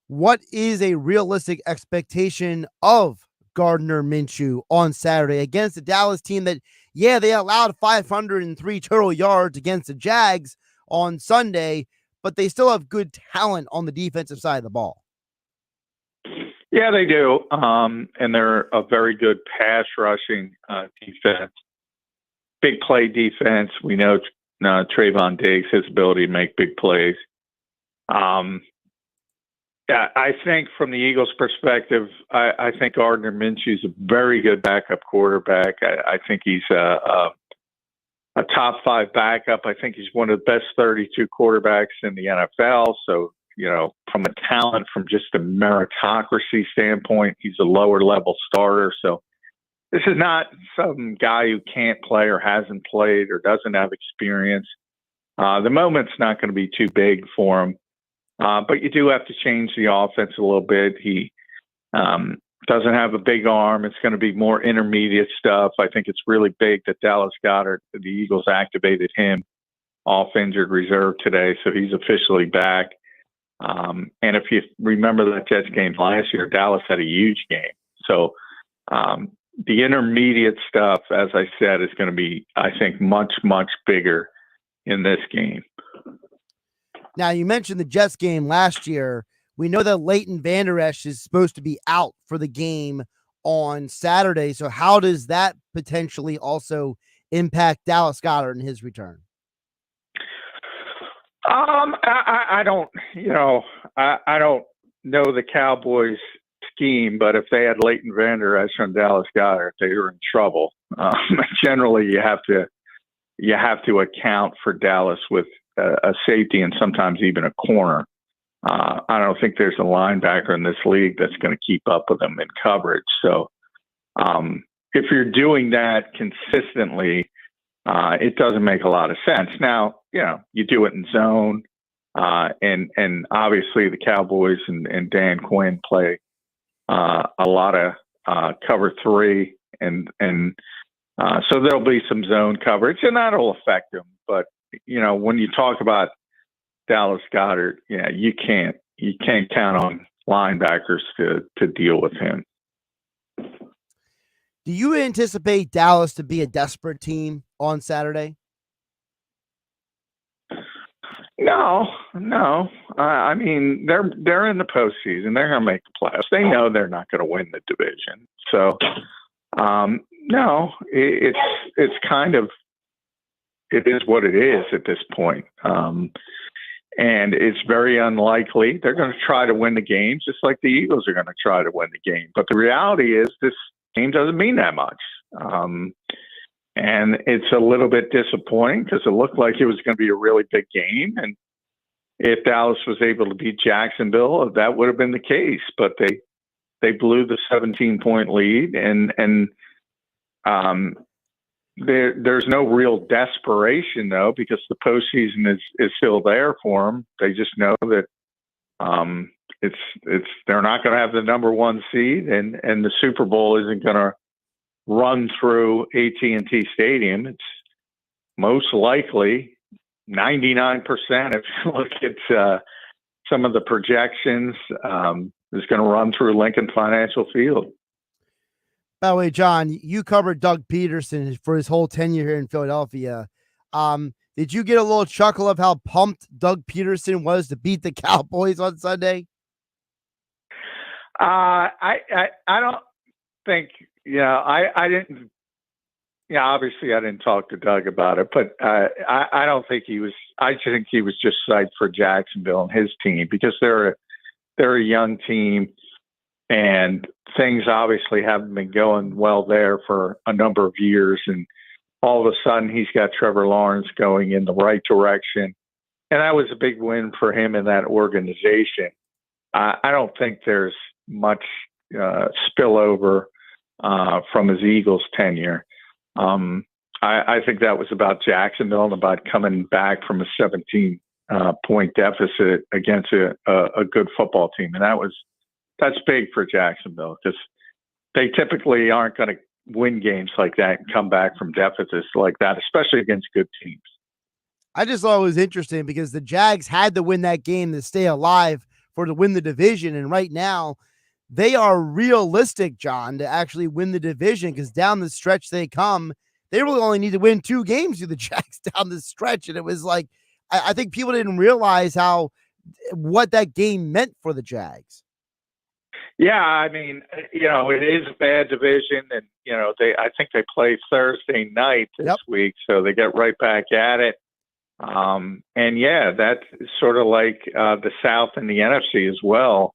What is a realistic expectation of Gardner Minshew on Saturday against the Dallas team that, they allowed 503 total yards against the Jags on Sunday, but they still have good talent on the defensive side of the ball? Yeah, they do. And they're a very good pass rushing defense. Big play defense. We know Trayvon Diggs, his ability to make big plays. I think from the Eagles' perspective, I think Gardner Minshew is a very good backup quarterback. I think he's a top 5 backup. I think he's one of the best 32 quarterbacks in the NFL. So, from a talent, from just a meritocracy standpoint, he's a lower level starter. So this is not some guy who can't play or hasn't played or doesn't have experience. The moment's not going to be too big for him. But you do have to change the offense a little bit. He doesn't have a big arm. It's going to be more intermediate stuff. I think it's really big that Dallas Goedert, the Eagles, activated him off injured reserve today, so he's officially back. And if you remember that Jets game last year, Dallas had a huge game. So the intermediate stuff, as I said, is going to be, I think, much, much bigger in this game. Now, you mentioned the Jets game last year. We know that Leighton Vander Esch is supposed to be out for the game on Saturday. So how does that potentially also impact Dallas Goedert and his return? I don't know the Cowboys scheme, but if they had Leighton Vander Esch on Dallas Goedert, they were in trouble. Generally, you have to account for Dallas with a safety and sometimes even a corner. I don't think there's a linebacker in this league that's going to keep up with them in coverage. So if you're doing that consistently, it doesn't make a lot of sense. Now, you do it in zone, and obviously the Cowboys and Dan Quinn play a lot of cover 3, and so there'll be some zone coverage, and that'll affect them. But when you talk about Dallas Goedert, you can't count on linebackers to deal with him. Do you anticipate Dallas to be a desperate team on Saturday? No. I mean, they're in the postseason. They're going to make the playoffs. They know they're not going to win the division. So, no, it's kind of, it is what it is at this point. And it's very unlikely. They're going to try to win the game, just like the Eagles are going to try to win the game. But the reality is this game doesn't mean that much. And it's a little bit disappointing because it looked like it was going to be a really big game. And if Dallas was able to beat Jacksonville, that would have been the case. But they blew the 17-point lead, and there's no real desperation though, because the postseason is still there for them. They just know that they're not going to have the number one seed, and the Super Bowl isn't going to run through AT&T Stadium. It's most likely 99%. If you look at some of the projections, is going to run through Lincoln Financial Field. By the way, John, you covered Doug Peterson for his whole tenure here in Philadelphia. Did you get a little chuckle of how pumped Doug Peterson was to beat the Cowboys on Sunday? I don't think, I didn't, obviously I didn't talk to Doug about it, but I don't think he was, I think he was just psyched for Jacksonville and his team, because they're a young team, and things obviously haven't been going well there for a number of years. And all of a sudden he's got Trevor Lawrence going in the right direction. And that was a big win for him in that organization. I don't think there's much spillover from his Eagles tenure. I think that was about Jacksonville and about coming back from a 17-point deficit against a good football team. And that's big for Jacksonville, because they typically aren't going to win games like that and come back from deficits like that, especially against good teams. I just thought it was interesting because the Jags had to win that game to stay alive to win the division. And right now they are realistic, John, to actually win the division, because down the stretch they really only need to win 2 games to the Jags down the stretch. And it was like, I think people didn't realize what that game meant for the Jags. Yeah, I mean, it is a bad division, and I think they play Thursday night this week, so they get right back at it. And yeah, that's sort of like the South and the NFC as well.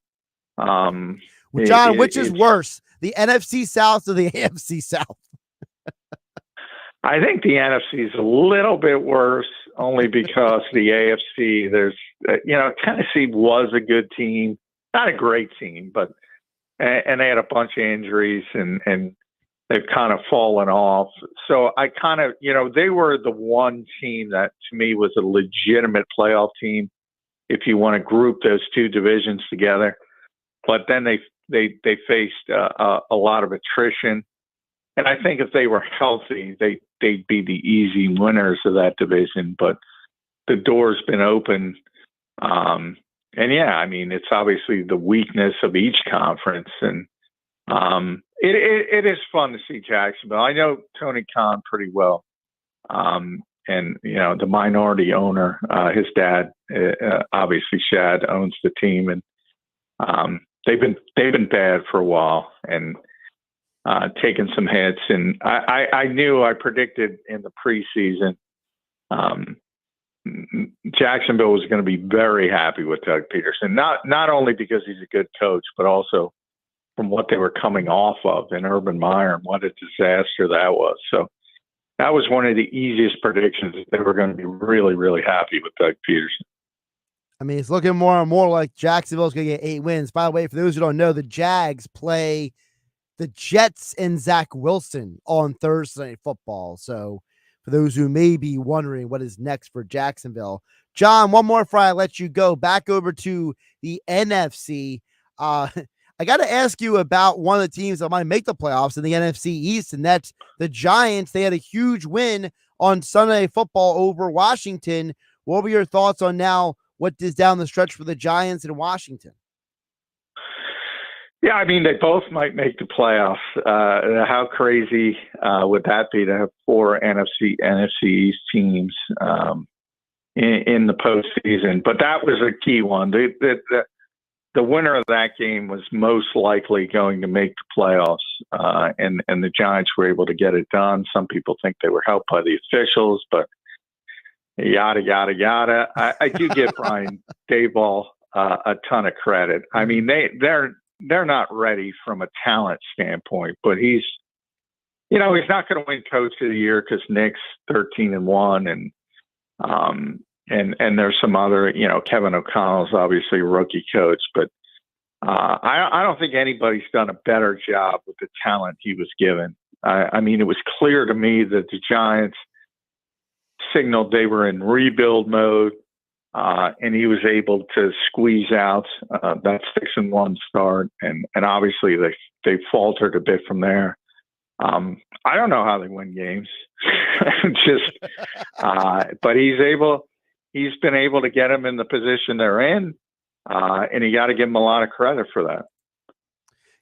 John, which is worse, the NFC South or the AFC South? I think the NFC is a little bit worse, only because the AFC, there's, Tennessee was a good team, not a great team, but and they had a bunch of injuries, and they've kind of fallen off. So I kind of, they were the one team that to me was a legitimate playoff team if you want to group those 2 divisions together. But then they faced a lot of attrition. And I think if they were healthy, they'd be the easy winners of that division. But the door's been open. And yeah, I mean, it's obviously the weakness of each conference. And it is fun to see Jacksonville. I know Tony Khan pretty well. And, the minority owner, his dad, obviously Shad, owns the team. And they've been bad for a while and taken some hits. And I predicted in the preseason Jacksonville was going to be very happy with Doug Peterson, not only because he's a good coach, but also from what they were coming off of in Urban Meyer and what a disaster that was. So that was one of the easiest predictions, that they were going to be really, really happy with Doug Peterson. I mean, it's looking more and more like Jacksonville's going to get 8 wins. By the way, for those who don't know, the Jags play the Jets and Zach Wilson on Thursday Night Football. So for those who may be wondering what is next for Jacksonville. John, one more before I let you go. Back over to the NFC. I got to ask you about one of the teams that might make the playoffs in the NFC East, and that's the Giants. They had a huge win on Sunday Night Football over Washington. What were your thoughts on now what is down the stretch for the Giants in Washington? Yeah, I mean, they both might make the playoffs. How crazy would that be to have 4 NFC East teams in the postseason? But that was a key one. The winner of that game was most likely going to make the playoffs, and the Giants were able to get it done. Some people think they were helped by the officials, but yada, yada, yada. I do give Brian Daboll a ton of credit. I mean, they're not ready from a talent standpoint, but he's he's not going to win Coach of the Year because Nick's 13-1, and there's some other, Kevin O'Connell's obviously a rookie coach, but I don't think anybody's done a better job with the talent he was given. I mean, it was clear to me that the Giants signaled they were in rebuild mode, and he was able to squeeze out that 6-1 start, and obviously they faltered a bit from there. I don't know how they win games, but he's been able to get them in the position they're in, and you got to give him a lot of credit for that.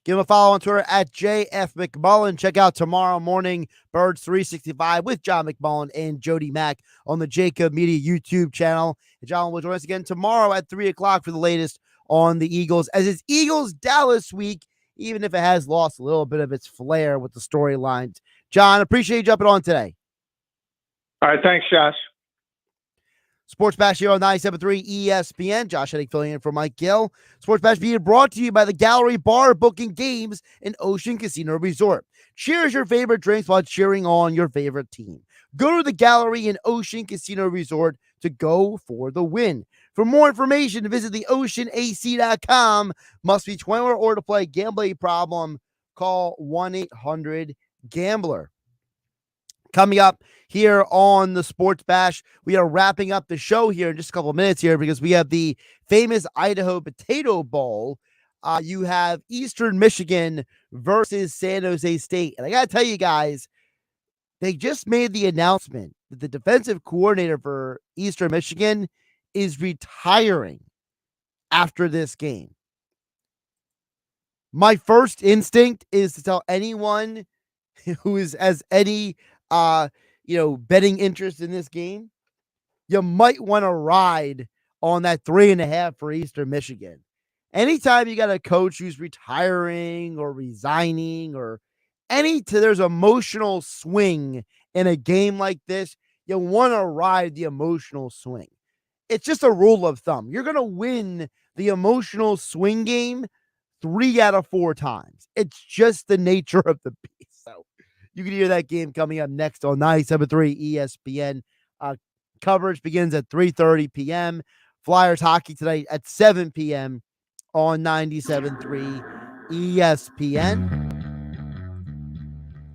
Give him a follow on Twitter at JF McMullen. Check out tomorrow morning, Birds 365 with John McMullen and Jody Mack on the JAKIB Media YouTube channel. And John will join us again tomorrow at 3 o'clock for the latest on the Eagles, as it's Eagles-Dallas week, even if it has lost a little bit of its flair with the storylines. John, appreciate you jumping on today. All right, thanks, Josh. Sports Bash here on 97.3 ESPN. Josh Hennig filling in for Mike Gill. Sports Bash being brought to you by the Gallery Bar, booking games in Ocean Casino Resort. Cheers your favorite drinks while cheering on your favorite team. Go to the Gallery in Ocean Casino Resort to go for the win. For more information, visit theoceanac.com. Must be 21 or to play. Gambling problem, call 1-800-GAMBLER. Coming up here on the Sports Bash, we are wrapping up the show here in just a couple of minutes here because we have the famous Idaho Potato Bowl. You have Eastern Michigan versus San Jose State. And I got to tell you guys, they just made the announcement that the defensive coordinator for Eastern Michigan is retiring after this game. My first instinct is to tell anyone who has any betting interest in this game, you might want to ride on that 3.5 for Eastern Michigan. Anytime you got a coach who's retiring or resigning or there's emotional swing in a game like this, you want to ride the emotional swing. It's just a rule of thumb. You're going to win the emotional swing game 3 out of 4 times. It's just the nature of the beast. So you can hear that game coming up next on 97.3 ESPN. Coverage begins at 3:30 p.m. Flyers hockey tonight at 7 p.m. on 97.3 ESPN.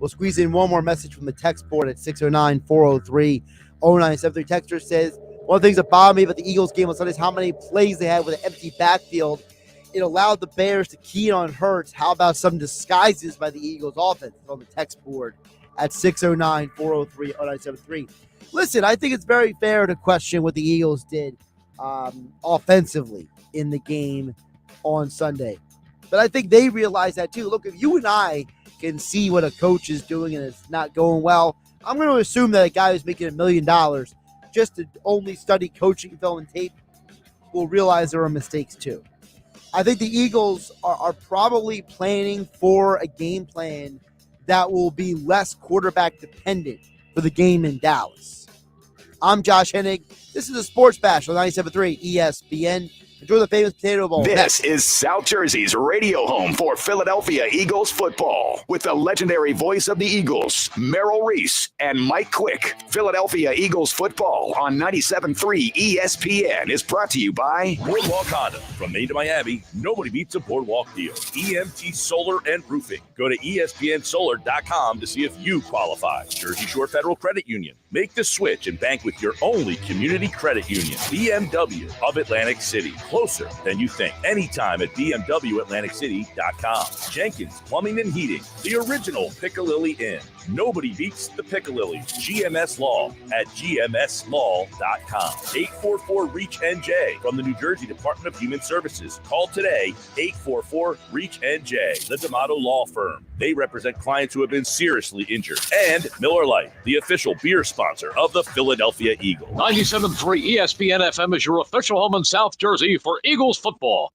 We'll squeeze in one more message from the text board at 609-403-0973. Texter says, one of the things that bothered me about the Eagles game on Sunday is how many plays they had with an empty backfield. It allowed the Bears to key on Hurts. How about some disguises by the Eagles offense on the text board at 609-403-0973? Listen, I think it's very fair to question what the Eagles did offensively in the game on Sunday. But I think they realize that too. Look, if you and I can see what a coach is doing and it's not going well, I'm going to assume that a guy who's making $1 million just to only study coaching film and tape will realize there are mistakes too. I think the Eagles are probably planning for a game plan that will be less quarterback dependent for the game in Dallas. I'm Josh Hennig. This is the Sports Bash on 97.3 ESPN. Enjoy the famous Potato Bowl. This is South Jersey's radio home for Philadelphia Eagles football with the legendary voice of the Eagles, Merrill Reese and Mike Quick. Philadelphia Eagles football on 97.3 ESPN is brought to you by Boardwalk Honda. From Maine to Miami, nobody beats a Boardwalk deal. EMT Solar and Roofing. Go to ESPNsolar.com to see if you qualify. Jersey Shore Federal Credit Union. Make the switch and bank with your only community credit union. BMW of Atlantic City. Closer than you think. Anytime at BMWAtlanticCity.com. Jenkins Plumbing and Heating. The original Piccalilli Inn. Nobody beats the Piccalilli. GMS Law at GMSLaw.com. 844-REACH-NJ from the New Jersey Department of Human Services. Call today, 844-REACH-NJ. The D'Amato Law Firm. They represent clients who have been seriously injured. And Miller Lite, the official beer sponsor of the Philadelphia Eagles. 97.3 ESPN FM is your official home in South Jersey for Eagles football.